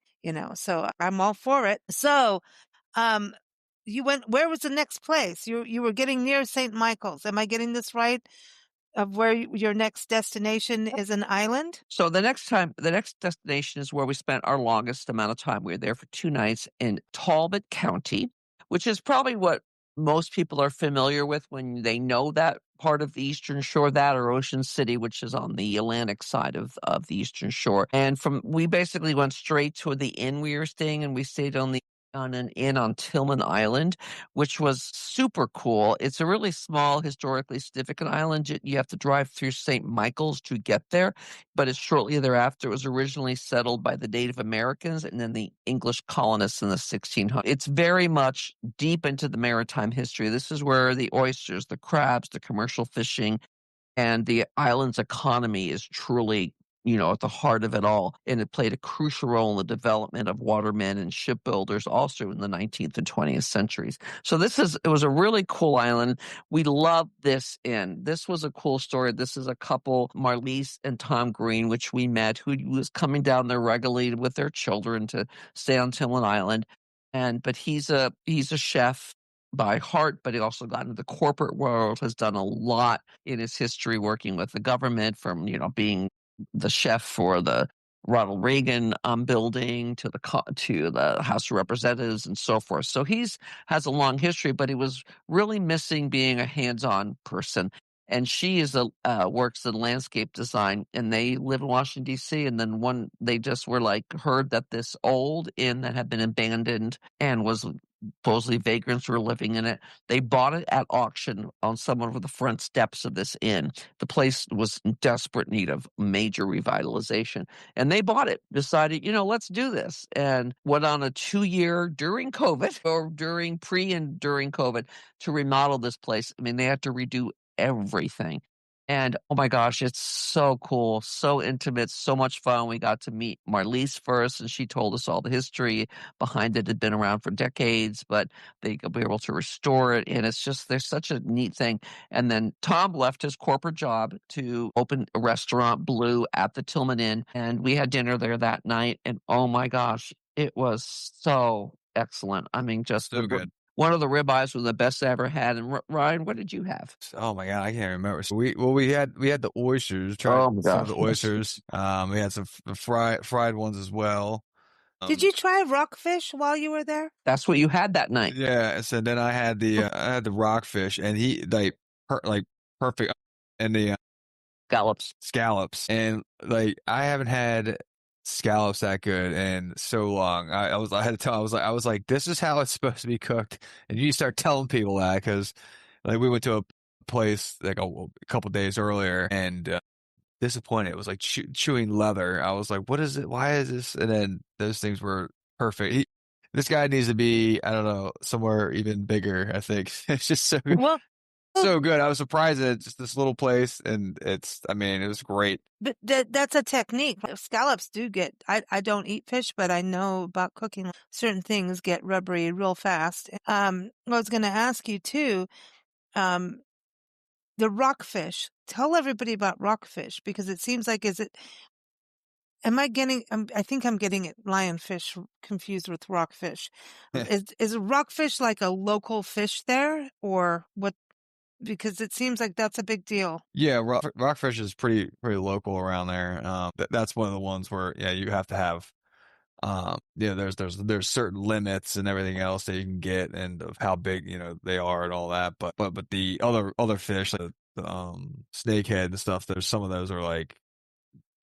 So I'm all for it. So, um, where was the next place? You were getting near St. Michael's. Am I getting this right? Of where your next destination is an island? So the next destination is where we spent our longest amount of time. We were there for 2 nights in Talbot County, which is probably what most people are familiar with when they know that part of the Eastern Shore, that or Ocean City, which is on the Atlantic side of the Eastern Shore. And we basically went straight to the inn we were staying, and we stayed on an inn on Tilghman Island, which was super cool. It's a really small, historically significant island. You have to drive through St. Michael's to get there, but it's shortly thereafter. It was originally settled by the Native Americans and then the English colonists in the 1600s. It's very much deep into the maritime history. This is where the oysters, the crabs, the commercial fishing, and the island's economy is truly, at the heart of it all. And it played a crucial role in the development of watermen and shipbuilders also in the 19th and 20th centuries. So it was a really cool island. We loved this inn. This was a cool story. This is a couple, Marlise and Tom Green, which we met, who was coming down there regularly with their children to stay on Tilghman Island. But he's a chef by heart, but he also got into the corporate world, has done a lot in his history working with the government, from being the chef for the Ronald Reagan building to the House of Representatives and so forth. So has a long history, but he was really missing being a hands-on person. And she works in landscape design, and they live in Washington D.C. And then they just were heard that this old inn that had been abandoned and was supposedly vagrants were living in it. They bought it at auction on some of the front steps of this inn. The place was in desperate need of major revitalization. And they bought it, decided, let's do this. And went on a 2-year during COVID, or pre and during COVID, to remodel this place. I mean, they had to redo everything. And oh my gosh, it's so cool, so intimate, so much fun. We got to meet Marlise first, and she told us all the history behind it. It had been around for decades, but they could be able to restore it. And there's such a neat thing. And then Tom left his corporate job to open a restaurant, Blue, at the Tilghman Inn. And we had dinner there that night. And oh my gosh, it was so excellent. I mean, just So good. one of the ribeyes was the best I ever had. And Ryan, what did you have? Oh my God, I can't remember. So we had the oysters. Tried Oh my some of gosh. the oysters. We had some fried ones as well. Did you try rockfish while you were there? That's what you had that night. Yeah. So then I had the rockfish, and he perfect, and the scallops, and I haven't had scallops that good in so long. I had to tell. I was like, this is how it's supposed to be cooked, and you start telling people that, because we went to a place a couple days earlier, and disappointed. It was like chewing leather. I was like, what is it? Why is this? And then those things were perfect. This guy needs to be, I don't know, somewhere even bigger, I think. It's just Well, so good. I was surprised at just this little place, and it was great. but that's a technique. Scallops do I don't eat fish, but I know about cooking. Certain things get rubbery real fast. I was going to ask you too, the rockfish. Tell everybody about rockfish, because it seems like, I think I'm getting it, lionfish confused with rockfish. Is rockfish like a local fish there, or what? Because it seems like that's a big deal. Yeah, rockfish is pretty local around there. That's one of the ones where you have to have there's certain limits and everything else that you can get and of how big they are and all that. But the other fish like the snakehead and stuff, there's some of those are like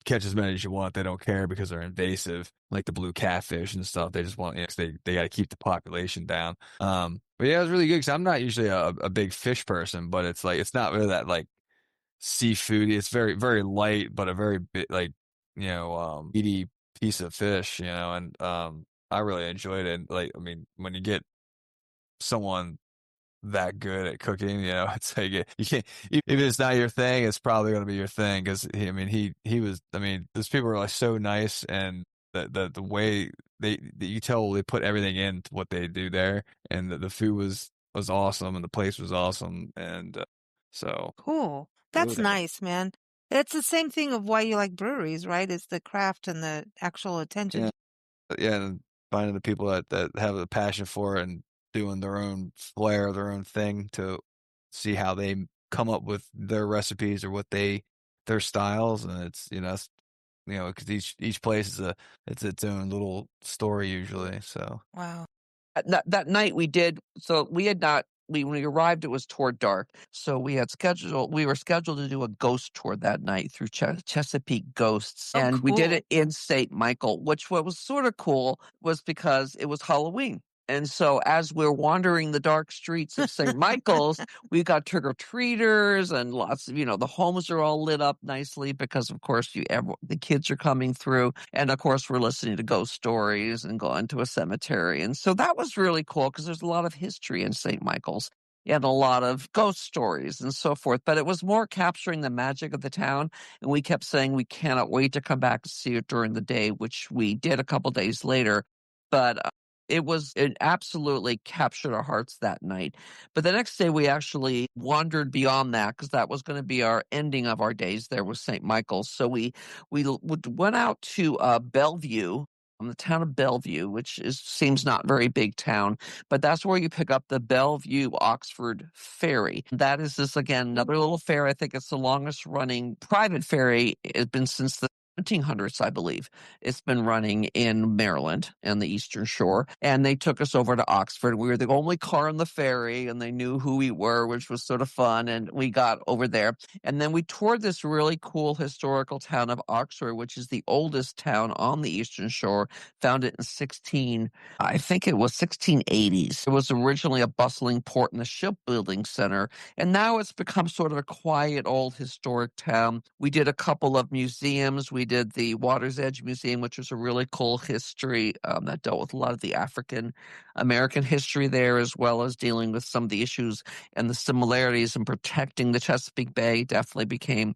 catch as many as you want. They don't care because they're invasive, like the blue catfish and stuff. They just want, 'cause they got to keep the population down. But yeah, it was really good because I'm not usually a big fish person, but it's like, it's not really that like seafood. It's very, very light, but a very bit like, meaty piece of fish, and, I really enjoyed it. Like, I mean, when you get someone that good at cooking, it's like you can't. If it's not your thing, it's probably going to be your thing because he was. I mean, those people are like so nice, and the way that you tell they put everything into what they do there, and the food was awesome, and the place was awesome, and so Cool. That's really, nice, man. It's the same thing of why you like breweries, right? It's the craft and the actual attention. yeah, yeah, and finding the people that have a passion for it and doing their own flair, their own thing to see how they come up with their recipes or their styles, and because each place is it's its own little story usually. So Wow. That night we did, so we had not, when we arrived, it was toward dark. So we were scheduled to do a ghost tour that night through Chesapeake Ghosts. Oh, And we did cool. it in St. Michael, which what was sort of cool was because it was Halloween. And so as we're wandering the dark streets of St. Michael's, we got trick-or-treaters and lots of, the homes are all lit up nicely because, of course, the kids are coming through. And, of course, we're listening to ghost stories and going to a cemetery. And so that was really cool because there's a lot of history in St. Michael's and a lot of ghost stories and so forth. But it was more capturing the magic of the town. And we kept saying we cannot wait to come back to see it during the day, which we did a couple days later. But it absolutely captured our hearts that night. But the next day we actually wandered beyond that because that was going to be our ending of our days there with St. Michael's. So we went out to Bellevue, the town of Bellevue, which seems not very big town, but that's where you pick up the Bellevue-Oxford ferry. That is again, another little ferry. I think it's the longest running private ferry. It's been since the 1700s, I believe. It's been running in Maryland and the Eastern Shore. And they took us over to Oxford. We were the only car on the ferry, and they knew who we were, which was sort of fun. And we got over there. And then we toured this really cool historical town of Oxford, which is the oldest town on the Eastern Shore, founded in I think it was 1680s. It was originally a bustling port and a shipbuilding center. And now it's become sort of a quiet, old, historic town. We did a couple of museums. We did the Water's Edge Museum, which was a really cool history that dealt with a lot of the African American history there, as well as dealing with some of the issues and the similarities in protecting the Chesapeake Bay. Definitely became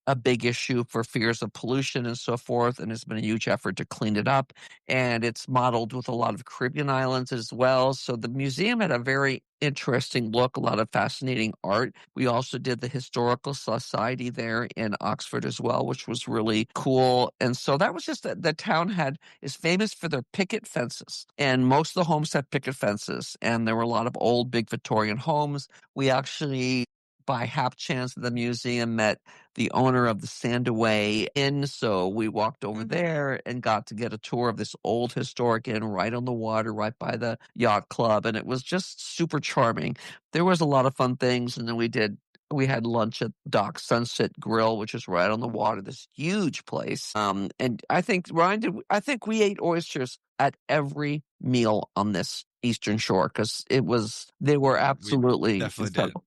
a big issue for fears of pollution and so forth, and it's been a huge effort to clean it up. And it's modeled with a lot of Caribbean islands as well. So the museum had a very interesting look, a lot of fascinating art. We also did the Historical Society there in Oxford as well, which was really cool. And so that was just the town is famous for their picket fences. And most of the homes had picket fences. And there were a lot of old, big Victorian homes. We actually, by hap chance, at the museum met the owner of the Sandaway Inn. So we walked over there and got to get a tour of this old historic inn right on the water, right by the yacht club. And it was just super charming. There was a lot of fun things. And then we had lunch at Dock Sunset Grill, which is right on the water, this huge place. And I think, Ryan, I think we ate oysters at every meal on this Eastern Shore because they were absolutely definitely incredible.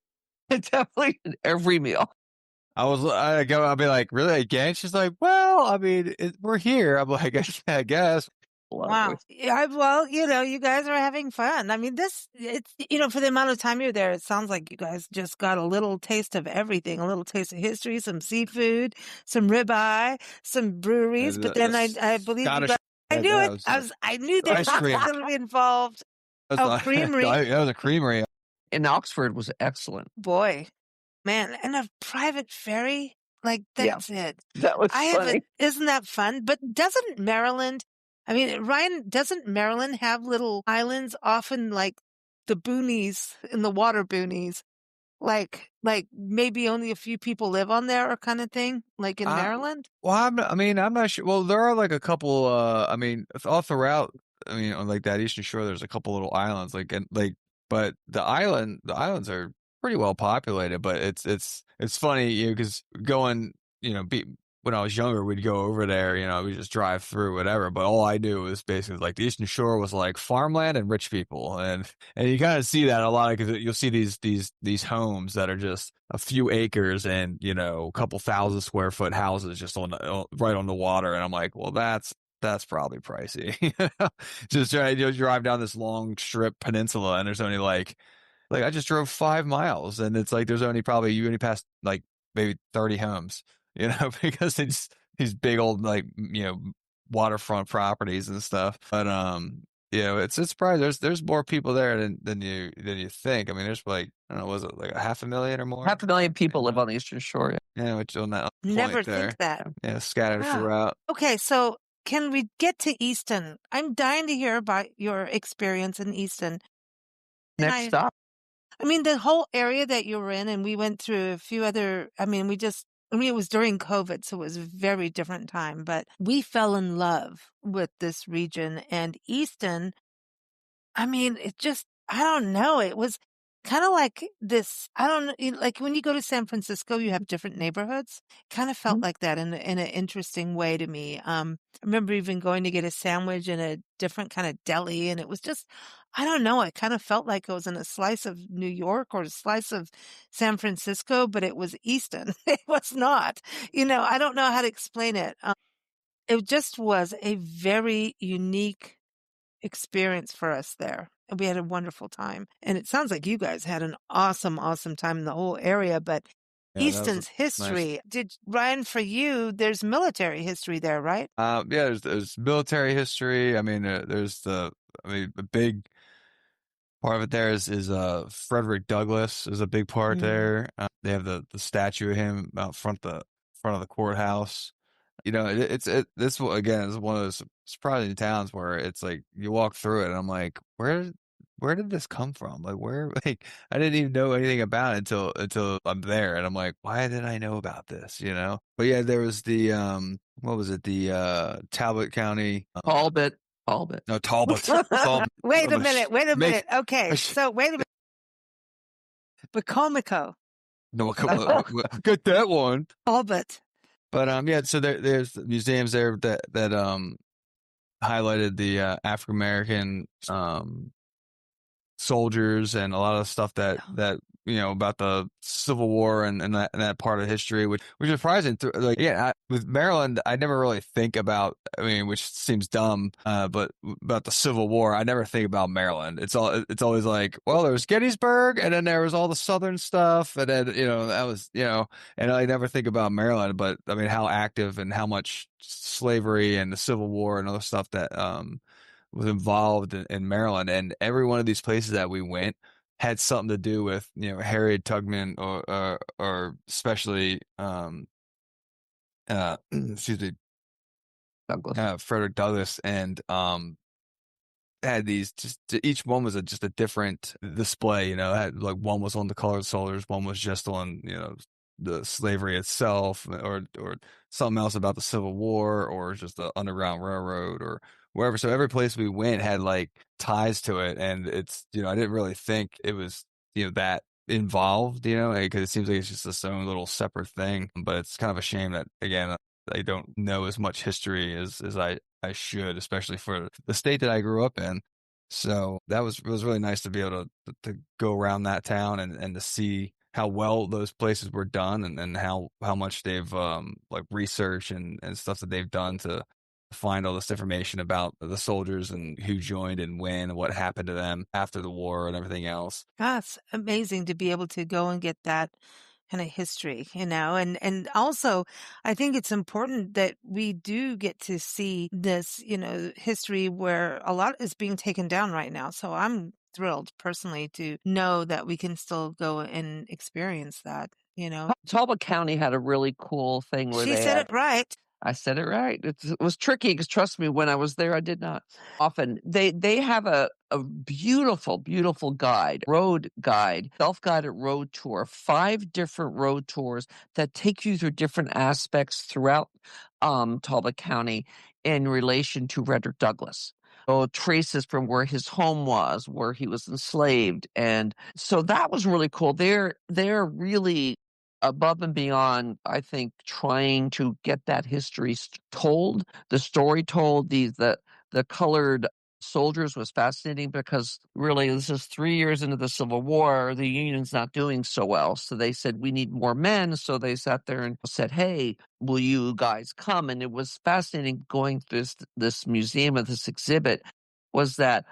Definitely every meal. I'll be like, really again? She's like, well, I mean, we're here. I'm like, I guess. Wow. Yeah, well, you guys are having fun. I mean, it's, for the amount of time you're there, it sounds like you guys just got a little taste of everything, a little taste of history, some seafood, some ribeye, some breweries. But then I believe you Scottish. guys, I knew that it. was, I knew there was ice cream. going to be involved. Creamery. That was a creamery. In Oxford was excellent. Boy, man, and a private ferry, like that's it. That was funny. Isn't that fun? But doesn't Maryland, Ryan, doesn't Maryland have little islands, often like the boonies, in the water boonies? Like maybe only a few people live on there or kind of thing, like in Maryland? Well, I'm not sure. Well, there are like a couple, all throughout, on like that Eastern Shore, there's a couple little islands, but the islands are pretty well populated, but it's funny, because going, when I was younger, we'd go over there, we just drive through whatever, but all I knew was basically like the Eastern Shore was like farmland and rich people. And you kind of see that a lot because you'll see these homes that are just a few acres and, a couple thousand square foot houses just right on the water. And I'm like, well, that's probably pricey. Just try to drive down this long strip peninsula and there's only like I just drove 5 miles and it's like there's only probably you only passed like maybe 30 homes, because it's these big old waterfront properties and stuff. But it's probably there's more people there than you think. I mean, there's like I don't know, was it like 500,000 or more? 500,000 people live on the Eastern Shore. Yeah, which on that Never point there, think that. yeah, scattered Wow. throughout. Okay, so can we get to Easton? I'm dying to hear about your experience in Easton. Next stop. I mean, the whole area that you were in, and we went through a few other, it was during COVID, so it was a very different time, but we fell in love with this region and Easton. It just, I don't know. It was kind of like this. I don't know. Like when you go to San Francisco, you have different neighborhoods. Kind of felt like that in an interesting way to me. I remember even going to get a sandwich in a different kind of deli, and it was just, I don't know. It kind of felt like I was in a slice of New York or a slice of San Francisco, but it was Easton. It was not. I don't know how to explain it. It just was a very unique experience for us there. And we had a wonderful time. And it sounds like you guys had an awesome, awesome time in the whole area. But Yeah, Easton's history, Ryan, for you, there's military history there, right? Yeah, there's military history. A big part of it there is Frederick Douglass is a big part there. They have the statue of him out front of the courthouse. This again is one of those surprising towns where it's like you walk through it and I'm like, where did this come from? Like where like I didn't even know anything about it until I'm there and I'm like, why did I know about this? But yeah, there was the what was it? The Talbot County Talbot. No, Talbot. Talbot. Wait a minute. Okay, so wait a minute. Wicomico. No, get that one. Talbot. But yeah, so there's museums there that highlighted the African American soldiers and a lot of stuff that about the Civil War and that part of history, which is surprising. With Maryland, I never really think about. Which seems dumb, but about the Civil War, I never think about Maryland. It's always like, well, there was Gettysburg, and then there was all the Southern stuff, and then that was and I never think about Maryland. But how active and how much slavery and the Civil War and other stuff that was involved in Maryland, and every one of these places that we went had something to do with Harriet Tubman or especially excuse me, Douglas. Frederick Douglass, and had these each one was just a different display. Had like one was on the colored soldiers, one was just on the slavery itself, or something else about the Civil War, or just the Underground Railroad, or wherever. So every place we went had like ties to it, and it's I didn't really think it was that involved, because it seems like it's just its own little separate thing. But it's kind of a shame that again I don't know as much history as I should, especially for the state that I grew up in. So it was really nice to be able to go around that town and to see how well those places were done, and how much they've like research and stuff that they've done to find all this information about the soldiers and who joined and when and what happened to them after the war and everything else. That's amazing to be able to go and get that kind of history, and also I think it's important that we do get to see this, history where a lot is being taken down right now. So I'm thrilled personally to know that we can still go and experience that. Talbot County had a really cool thing where She they said had it right. I said it right. It was tricky because trust me, when I was there, I did not. Often they have a beautiful, beautiful road guide, self-guided road tour, 5 different road tours that take you through different aspects throughout Talbot County in relation to Frederick Douglass. So traces from where his home was, where he was enslaved. And so that was really cool. They're really above and beyond, I think, trying to get that history told, the story told. The colored soldiers was fascinating because really this is 3 years into the Civil War. The Union's not doing so well. So they said, we need more men. So they sat there and said, hey, will you guys come? And it was fascinating going through this museum of this exhibit was that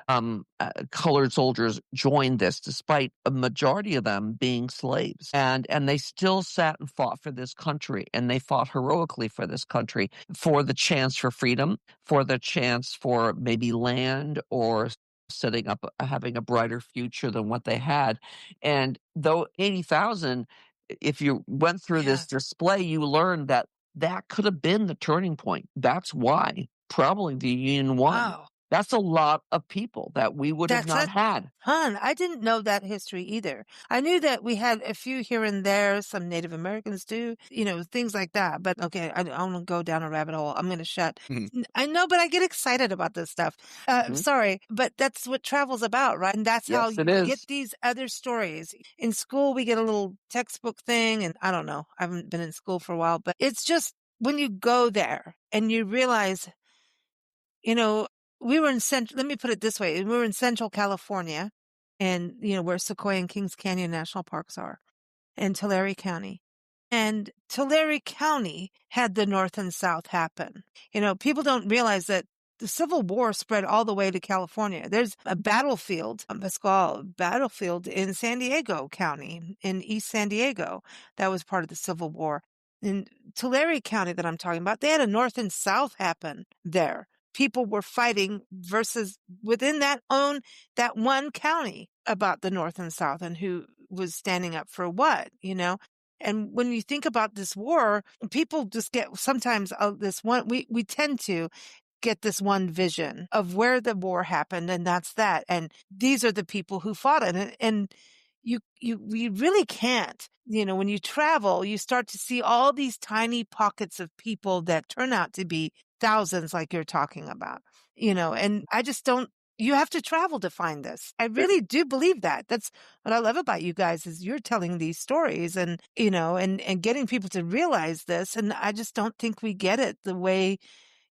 colored soldiers joined this despite a majority of them being slaves. And they still sat and fought for this country, and they fought heroically for this country, for the chance for freedom, for the chance for maybe land or setting up, having a brighter future than what they had. And though 80,000, if you went through this display, you learned that could have been the turning point. That's why probably the Union won. Wow. That's a lot of people that we would have not had. I didn't know that history either. I knew that we had a few here and there, some Native Americans do, things like that. But okay, I don't want to go down a rabbit hole. I'm going to shut. I know, but I get excited about this stuff. Sorry, but that's what travel's about, right? And that's how you get these other stories. In school, we get a little textbook thing, and I don't know. I haven't been in school for a while, but it's just when you go there and you realize, we were let me put it this way. We were in Central California and, where Sequoia and Kings Canyon National Parks are, in Tulare County. And Tulare County had the North and South happen. People don't realize that the Civil War spread all the way to California. There's a battlefield, a Pascual battlefield in San Diego County, in East San Diego. That was part of the Civil War. In Tulare County that I'm talking about, they had a North and South happen there. People were fighting versus within that one county about the North and South and who was standing up for what, And when you think about this war, people just get sometimes this one, we tend to get this one vision of where the war happened, and that's that. And these are the people who fought it. And you really can't, when you travel, you start to see all these tiny pockets of people that turn out to be thousands like you're talking about, and I just don't, you have to travel to find this. I really do believe that. That's what I love about you guys is you're telling these stories and, and getting people to realize this. And I just don't think we get it the way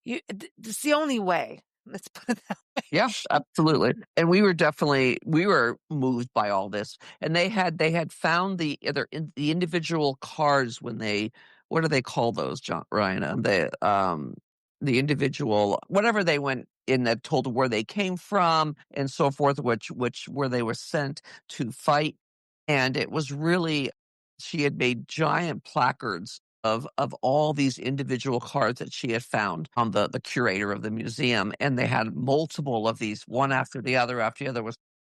it's the only way. Let's put it that way. Yes, absolutely. And we were moved by all this. And they had found the individual cars when what do they call those, Ryan? The individual, whatever they went in that told where they came from and so forth, where they were sent to fight. And it was really, she had made giant placards of all these individual cards that she had found on the curator of the museum. And they had multiple of these, one after the other,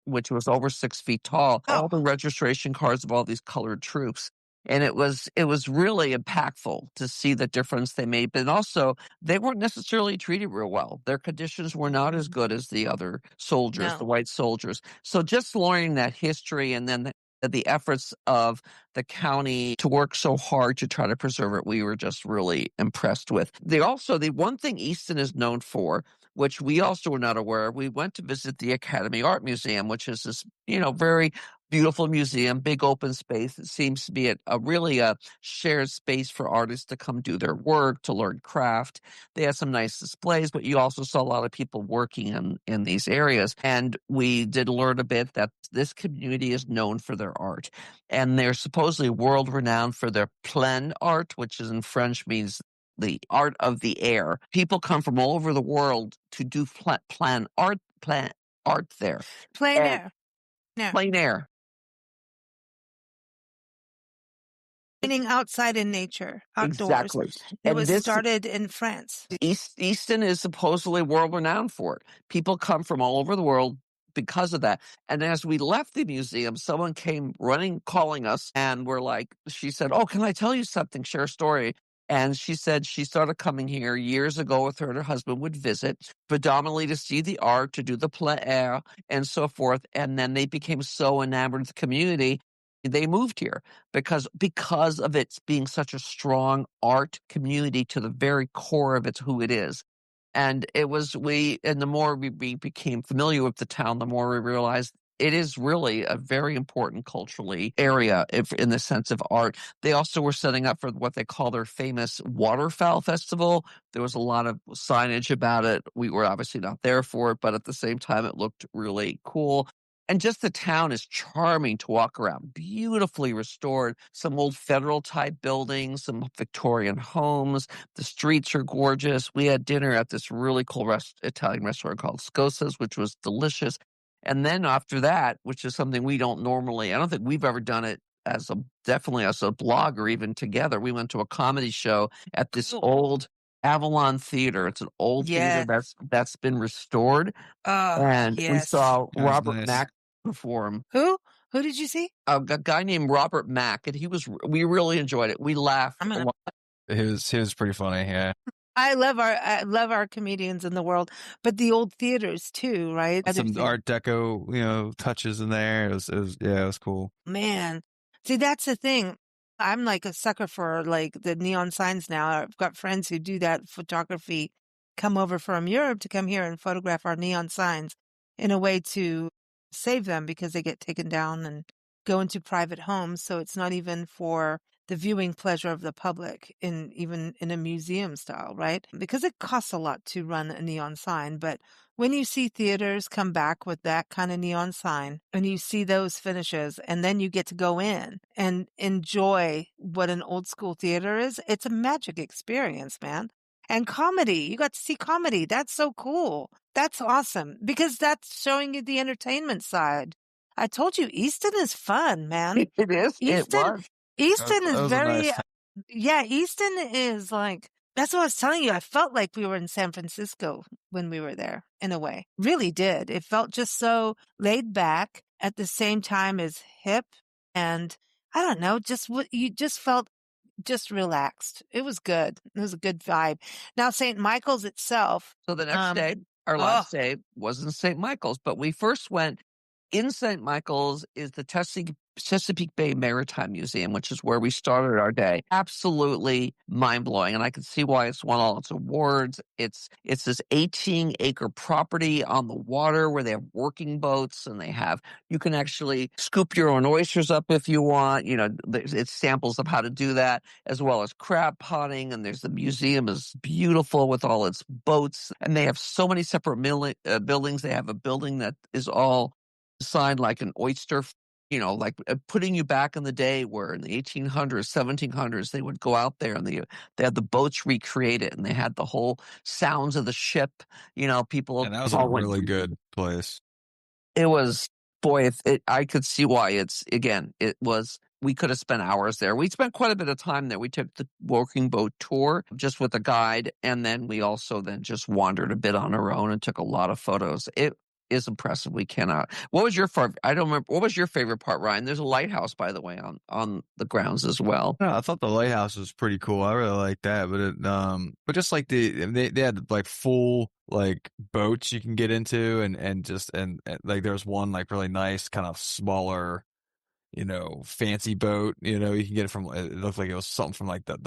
which was over 6 feet tall, all the registration cards of all these colored troops. And it was really impactful to see the difference they made. But also, they weren't necessarily treated real well. Their conditions were not as good as the other soldiers, the white soldiers. So just learning that history and then the efforts of the county to work so hard to try to preserve it, we were just really impressed with. The one thing Easton is known for, which we also were not aware of, we went to visit the Academy Art Museum, which is this, very beautiful museum, big open space. It seems to be a shared space for artists to come do their work, to learn craft. They had some nice displays, but you also saw a lot of people working in these areas. And we did learn a bit that this community is known for their art. And they're supposedly world-renowned for their plein art, which is in French means the art of the air. People come from all over the world to do plein art there. Plein air. Plein air. Meaning outside in nature, outdoors. Exactly. It was started in France. Easton is supposedly world-renowned for it. People come from all over the world because of that. And as we left the museum, someone came running, calling us, and she said, "Oh, can I tell you something? Share a story." And she said she started coming here years ago with her and her husband would visit, predominantly to see the art, to do the plein air, and so forth. And then they became so enamored with the community, they moved here because of its being such a strong art community to the very core of it's who it is. And the more we became familiar with the town, the more we realized it is really a very important culturally area if, in the sense of art. They also were setting up for what they call their famous waterfowl festival. There was a lot of signage about it. We were obviously not there for it, but at the same time, it looked really cool. And just the town is charming to walk around, beautifully restored. Some old federal type buildings, some Victorian homes. The streets are gorgeous. We had dinner at this really cool Italian restaurant called Scosa's, which was delicious. And then after that, which is something we don't normally, I don't think we've ever done it definitely as a blog or even together. We went to a comedy show at this old Avalon Theater. It's an old theater Yeah. that's been restored. Oh, And we yes. saw That was Robert nice. Mack perform. Who? Who did you see? A guy named Robert Mack, and we really enjoyed it. We laughed I'm a gonna. lot. He was pretty funny. Yeah. I love our comedians in the world, but the old theaters too, right? Some Art Deco, touches in there. It was cool. Man, see, that's the thing. I'm like a sucker for like the neon signs now. I've got friends who do that photography, come over from Europe to come here and photograph our neon signs in a way to save them because they get taken down and go into private homes. So it's not even for the viewing pleasure of the public even in a museum style, right? Because it costs a lot to run a neon sign, but when you see theaters come back with that kind of neon sign and you see those finishes and then you get to go in and enjoy what an old school theater is, it's a magic experience, man. And comedy, you got to see comedy. That's so cool. That's awesome because that's showing you the entertainment side. I told you Easton is fun, man. It is. It Easton, was. Easton That is was a nice very, time. yeah, Easton is like, that's what I was telling you. I felt like we were in San Francisco when we were there in a way. Really did. It felt just so laid back at the same time as hip. And I don't know, just what you just felt just relaxed. It was good. It was a good vibe. Now, St. Michael's itself, So the next day, our oh, last day was in St. Michael's, but we first went in St. Michael's is the Chesapeake Bay Maritime Museum, which is where we started our day. Absolutely mind-blowing, and I can see why it's won all its awards. It's this 18-acre property on the water where they have working boats, and you can actually scoop your own oysters up if you want. It's samples of how to do that, as well as crab potting, and the museum is beautiful with all its boats, and they have so many separate buildings. They have a building that is all designed like an oyster, like putting you back in the day where in the 1800s, 1700s, they would go out there and they had the boats recreated and they had the whole sounds of the ship, people. And that was a really good place. It was, boy, I could see why we could have spent hours there. We spent quite a bit of time there. We took the working boat tour just with a guide. And then we also just wandered a bit on our own and took a lot of photos. It is impressive. We cannot. What was your I don't remember. What was your favorite part, Ryan? There's a lighthouse, by the way, on the grounds as well. No, I thought the lighthouse was pretty cool. I really liked that, but just like they had like full like boats you can get into, and like there's one like really nice kind of smaller, fancy boat. You can get it from. It looked like it was something from like the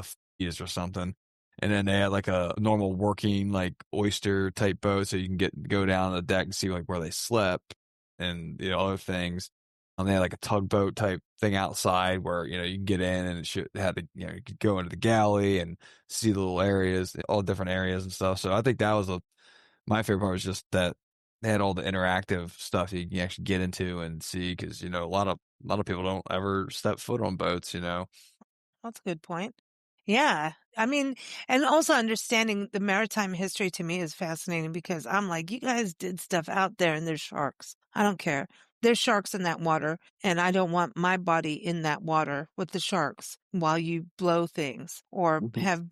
50s or something. And then they had like a normal working like oyster type boat, so you can go down the deck and see like where they slept and other things. And they had like a tugboat type thing outside where you can get in and you could go into the galley and see the little areas, all different areas and stuff. So I think that was my favorite part was just that they had all the interactive stuff you can actually get into and see because a lot of people don't ever step foot on boats. that's a good point. Yeah. I mean, and also understanding the maritime history to me is fascinating because I'm like, you guys did stuff out there and there's sharks. I don't care. There's sharks in that water and I don't want my body in that water with the sharks while you blow things or have,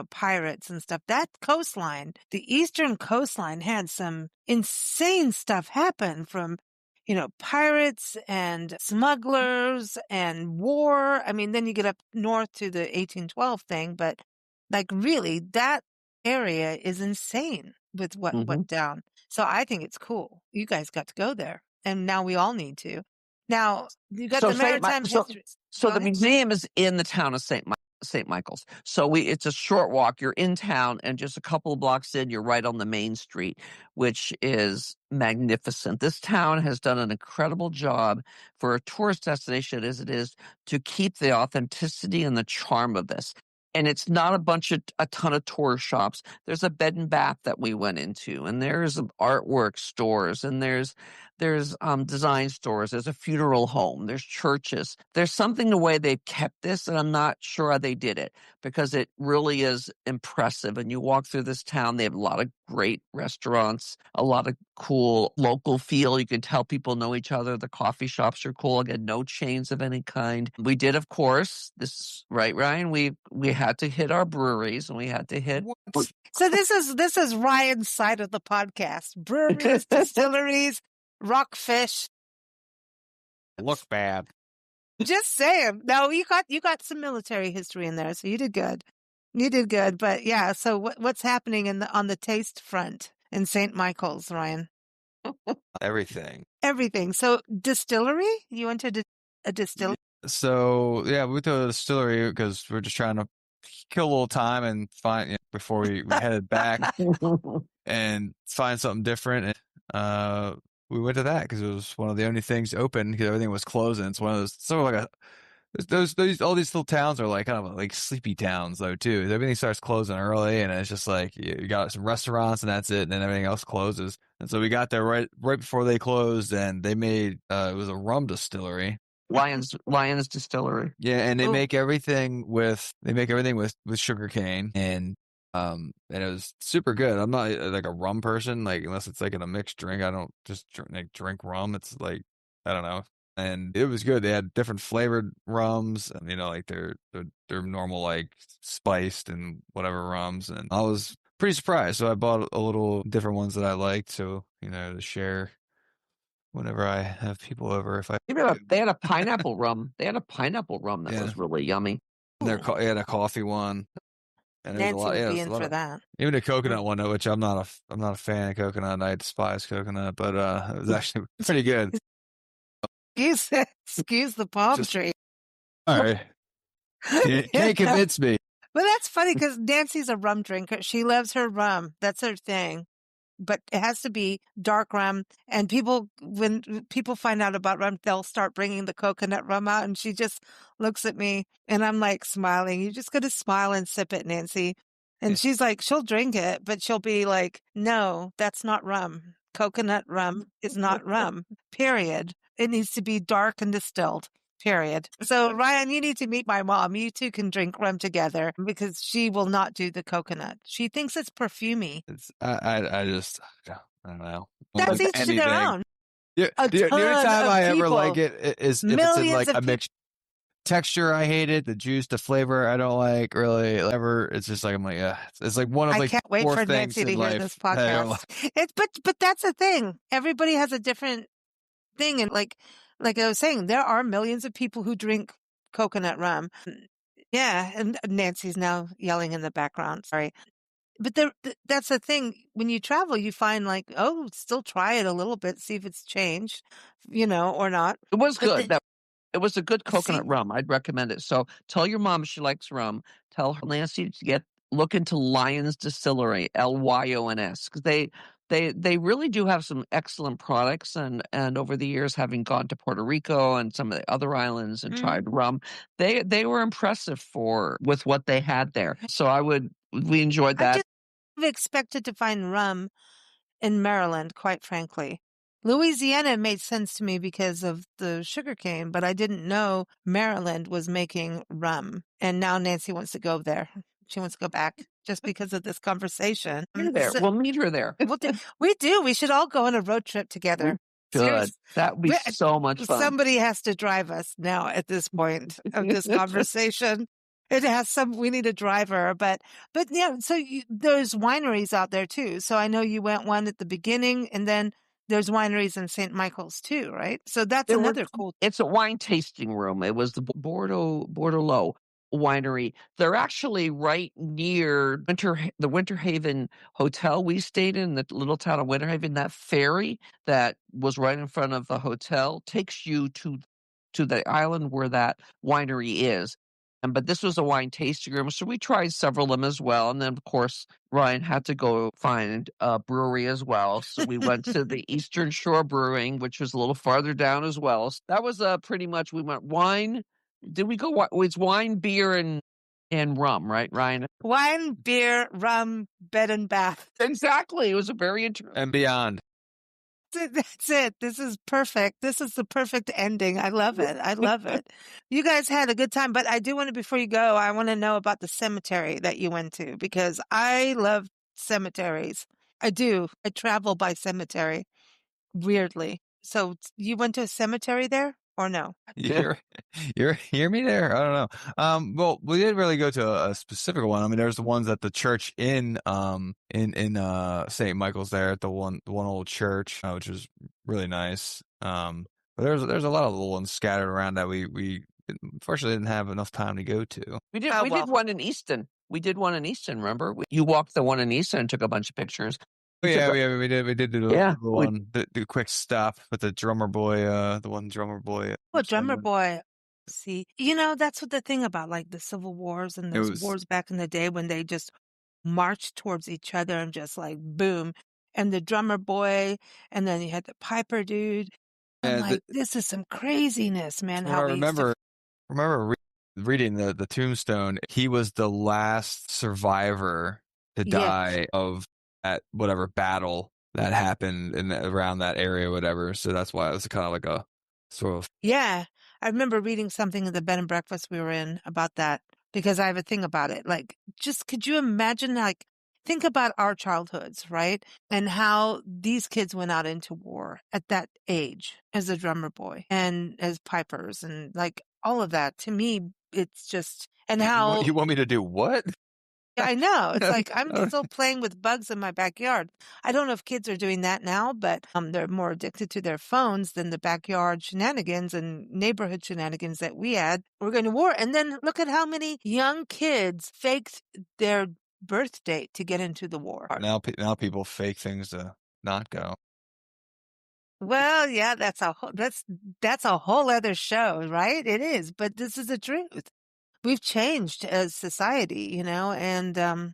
pirates and stuff. That coastline, the eastern coastline had some insane stuff happen from pirates and smugglers and war. I mean, then you get up north to the 1812 thing, but Like really, that area is insane with what went down. So I think it's cool. You guys got to go there, and now we all need to. Now you got the maritime history. So Go the ahead. museum is in the town of St. Michael's. So it's a short walk. You're in town, and just a couple of blocks in, you're right on the main street, which is magnificent. This town has done an incredible job for a tourist destination as it is to keep the authenticity and the charm of this. And it's not a ton of tourist shops. There's a bed and bath that we went into, and there's artwork stores, and there's design stores. There's a funeral home. There's churches. There's something the way they've kept this, and I'm not sure how they did it because it really is impressive. And you walk through this town, they have a lot of great restaurants, a lot of cool local feel. You can tell people know each other. The coffee shops are cool. Again, no chains of any kind. We did, of course, this is right, Ryan. We had to hit our breweries, and we had to hit. So this is Ryan's side of the podcast: breweries, distilleries, rockfish. Look bad. Just saying. No, you got some military history in there, so you did good. You did good. But yeah, so what's happening on the taste front in St. Michael's, Ryan? Everything. Everything. So distillery? You went to a distillery? So yeah, we went to a distillery because we're just trying to kill a little time and find before we headed back and find something different. We went to that because it was one of the only things open because everything was closing. It's one of those sort of like all these little towns are like kind of like sleepy towns though too. Everything starts closing early, and it's just like you got some restaurants and that's it, and then everything else closes. And so we got there right before they closed, and they made it was a rum distillery. Lions Distillery. Yeah, and they make everything with sugar cane, and it was super good. I'm not like a rum person, like unless it's like in a mixed drink. I don't just drink rum. It's like I don't know. And it was good. They had different flavored rums, and like their normal like spiced and whatever rums, and I was pretty surprised. So I bought a little different ones that I liked, so to share whenever I have people over. They had a pineapple rum. They had a pineapple rum that was really yummy. And they had a coffee one. And Nancy would be in for that. Even a coconut one, which I'm not a fan of coconut. I despise coconut, but it was actually pretty good. Excuse the palm tree. All right, can't convince me. But that's funny because Nancy's a rum drinker. She loves her rum. That's her thing. But it has to be dark rum. And when people find out about rum, they'll start bringing the coconut rum out. And she just looks at me and I'm like smiling. You just got to smile and sip it, Nancy. And she's like, she'll drink it, but she'll be like, no, that's not rum. Coconut rum is not rum, period. It needs to be dark and distilled. Period. So, Ryan, you need to meet my mom. You two can drink rum together because she will not do the coconut. She thinks it's perfumey. I don't know. That's each to their own. The only time I ever like it is if it's in like a mixed texture. I hate it. The juice, the flavor, I don't like really. Ever, it's just like I'm like, yeah. It's like one of like. I can't wait for Nancy to hear this podcast. But that's the thing. Everybody has a different thing, and like I was saying, there are millions of people who drink coconut rum. Yeah, and Nancy's now yelling in the background. Sorry. But that's the thing. When you travel, you find like, oh, still try it a little bit, see if it's changed, or not. It was good. It was a good coconut rum. I'd recommend it. So tell your mom she likes rum. Tell her Nancy to look into Lyons Distillery, Lyons, because they really do have some excellent products, and over the years, having gone to Puerto Rico and some of the other islands and tried rum, they were impressive with what they had there. So we enjoyed that. I just expected to find rum in Maryland, quite frankly. Louisiana made sense to me because of the sugarcane, but I didn't know Maryland was making rum. And now Nancy wants to go there. She wants to go back just because of this conversation. We'll meet her there. We do. We should all go on a road trip together. Good. That would be so much fun. Somebody has to drive us now at this point of this conversation. We need a driver, but yeah, so there's wineries out there too. So I know you went one at the beginning, and then there's wineries in St. Michael's too, right? So that's another cool. It's a wine tasting room. It was the Bordeaux. Winery. They're actually right near the Winter Haven Hotel we stayed in, the little town of Winter Haven. That ferry that was right in front of the hotel takes you to the island where that winery is. But this was a wine tasting room, so we tried several of them as well. And then, of course, Ryan had to go find a brewery as well. So we went to the Eastern Shore Brewing, which was a little farther down as well. So that was pretty much, we went wine. Did we go? It's wine, beer, and rum, right, Ryan? Wine, beer, rum, bed and bath. Exactly. It was a very interesting. And beyond. That's it. This is perfect. This is the perfect ending. I love it. I love it. You guys had a good time, but I do want to, before you go, I want to know about the cemetery that you went to, because I love cemeteries. I do. I travel by cemetery, weirdly. So you went to a cemetery there or no? You hear me there? I don't know. Well, we didn't really go to a specific one. I mean, there's the ones at the church in St. Michael's there at the one old church, which was really nice. But there's a lot of little ones scattered around that we unfortunately didn't have enough time to go to. We did one in Easton. We did one in Easton, remember? You walked the one in Easton and took a bunch of pictures. We did do the one, the quick stop with the drummer boy, the one drummer boy. Oh, drummer boy. See, that's what the thing about like the Civil Wars and those wars back in the day when they just marched towards each other and just like boom. And the drummer boy, and then you had the piper dude. I'm this is some craziness, man. How I remember reading the tombstone. He was the last survivor to die of at whatever battle that happened around that area, whatever. So that's why it was kind of like a sort of. Yeah. I remember reading something in the bed and breakfast we were in about that, because I have a thing about it. Like, just could you imagine, like, think about our childhoods, right? And how these kids went out into war at that age as a drummer boy and as pipers and like all of that. To me, it's just, and how. You want me to do what? I know. It's like I'm still playing with bugs in my backyard. I don't know if kids are doing that now, but they're more addicted to their phones than the backyard shenanigans and neighborhood shenanigans that we had. We're going to war. And then look at how many young kids faked their birth date to get into the war. Now people fake things to not go. Well, yeah, that's a whole other show, right? It is, but this is the truth. We've changed as society, and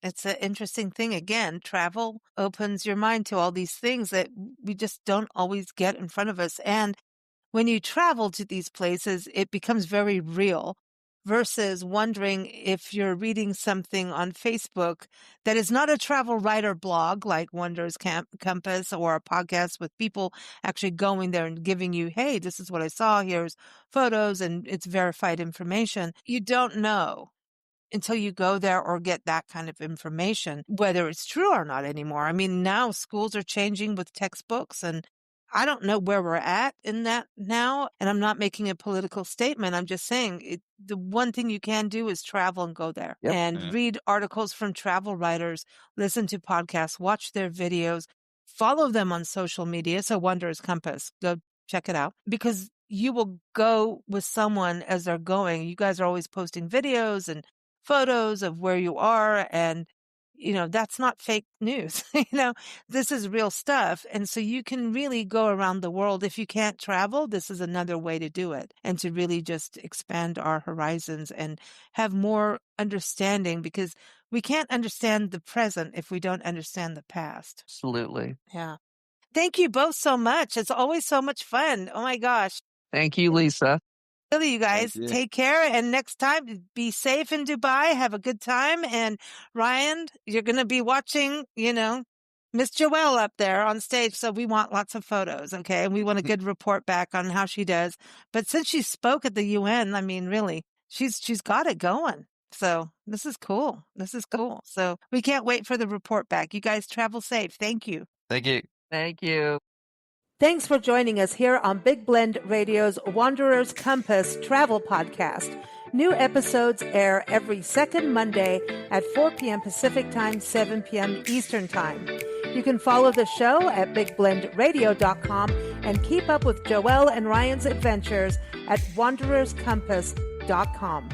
it's an interesting thing. Again, travel opens your mind to all these things that we just don't always get in front of us. And when you travel to these places, it becomes very real versus wondering if you're reading something on Facebook that is not a travel writer blog like Wonders Compass or a podcast with people actually going there and giving you, hey, this is what I saw, here's photos, and it's verified information. You don't know until you go there or get that kind of information, whether it's true or not anymore. I mean, now schools are changing with textbooks, and I don't know where we're at in that now, and I'm not making a political statement. I'm just saying the one thing you can do is travel and go there and read articles from travel writers, listen to podcasts, watch their videos, follow them on social media. So Wonders Compass, go check it out, because you will go with someone as they're going. You guys are always posting videos and photos of where you are, and that's not fake news. This is real stuff. And so you can really go around the world. If you can't travel, this is another way to do it and to really just expand our horizons and have more understanding, because we can't understand the present if we don't understand the past. Absolutely. Yeah. Thank you both so much. It's always so much fun. Oh my gosh. Thank you, Lisa. Really, you guys, take care. And next time, be safe in Dubai. Have a good time. And Ryan, you're going to be watching, Miss Joelle up there on stage. So we want lots of photos. Okay. And we want a good report back on how she does. But since she spoke at the UN, I mean, really, she's got it going. So this is cool. So we can't wait for the report back. You guys travel safe. Thank you. Thank you. Thank you. Thanks for joining us here on Big Blend Radio's Wanderer's Compass Travel Podcast. New episodes air every second Monday at 4 p.m. Pacific Time, 7 p.m. Eastern Time. You can follow the show at bigblendradio.com and keep up with Joelle and Ryan's adventures at wandererscompass.com.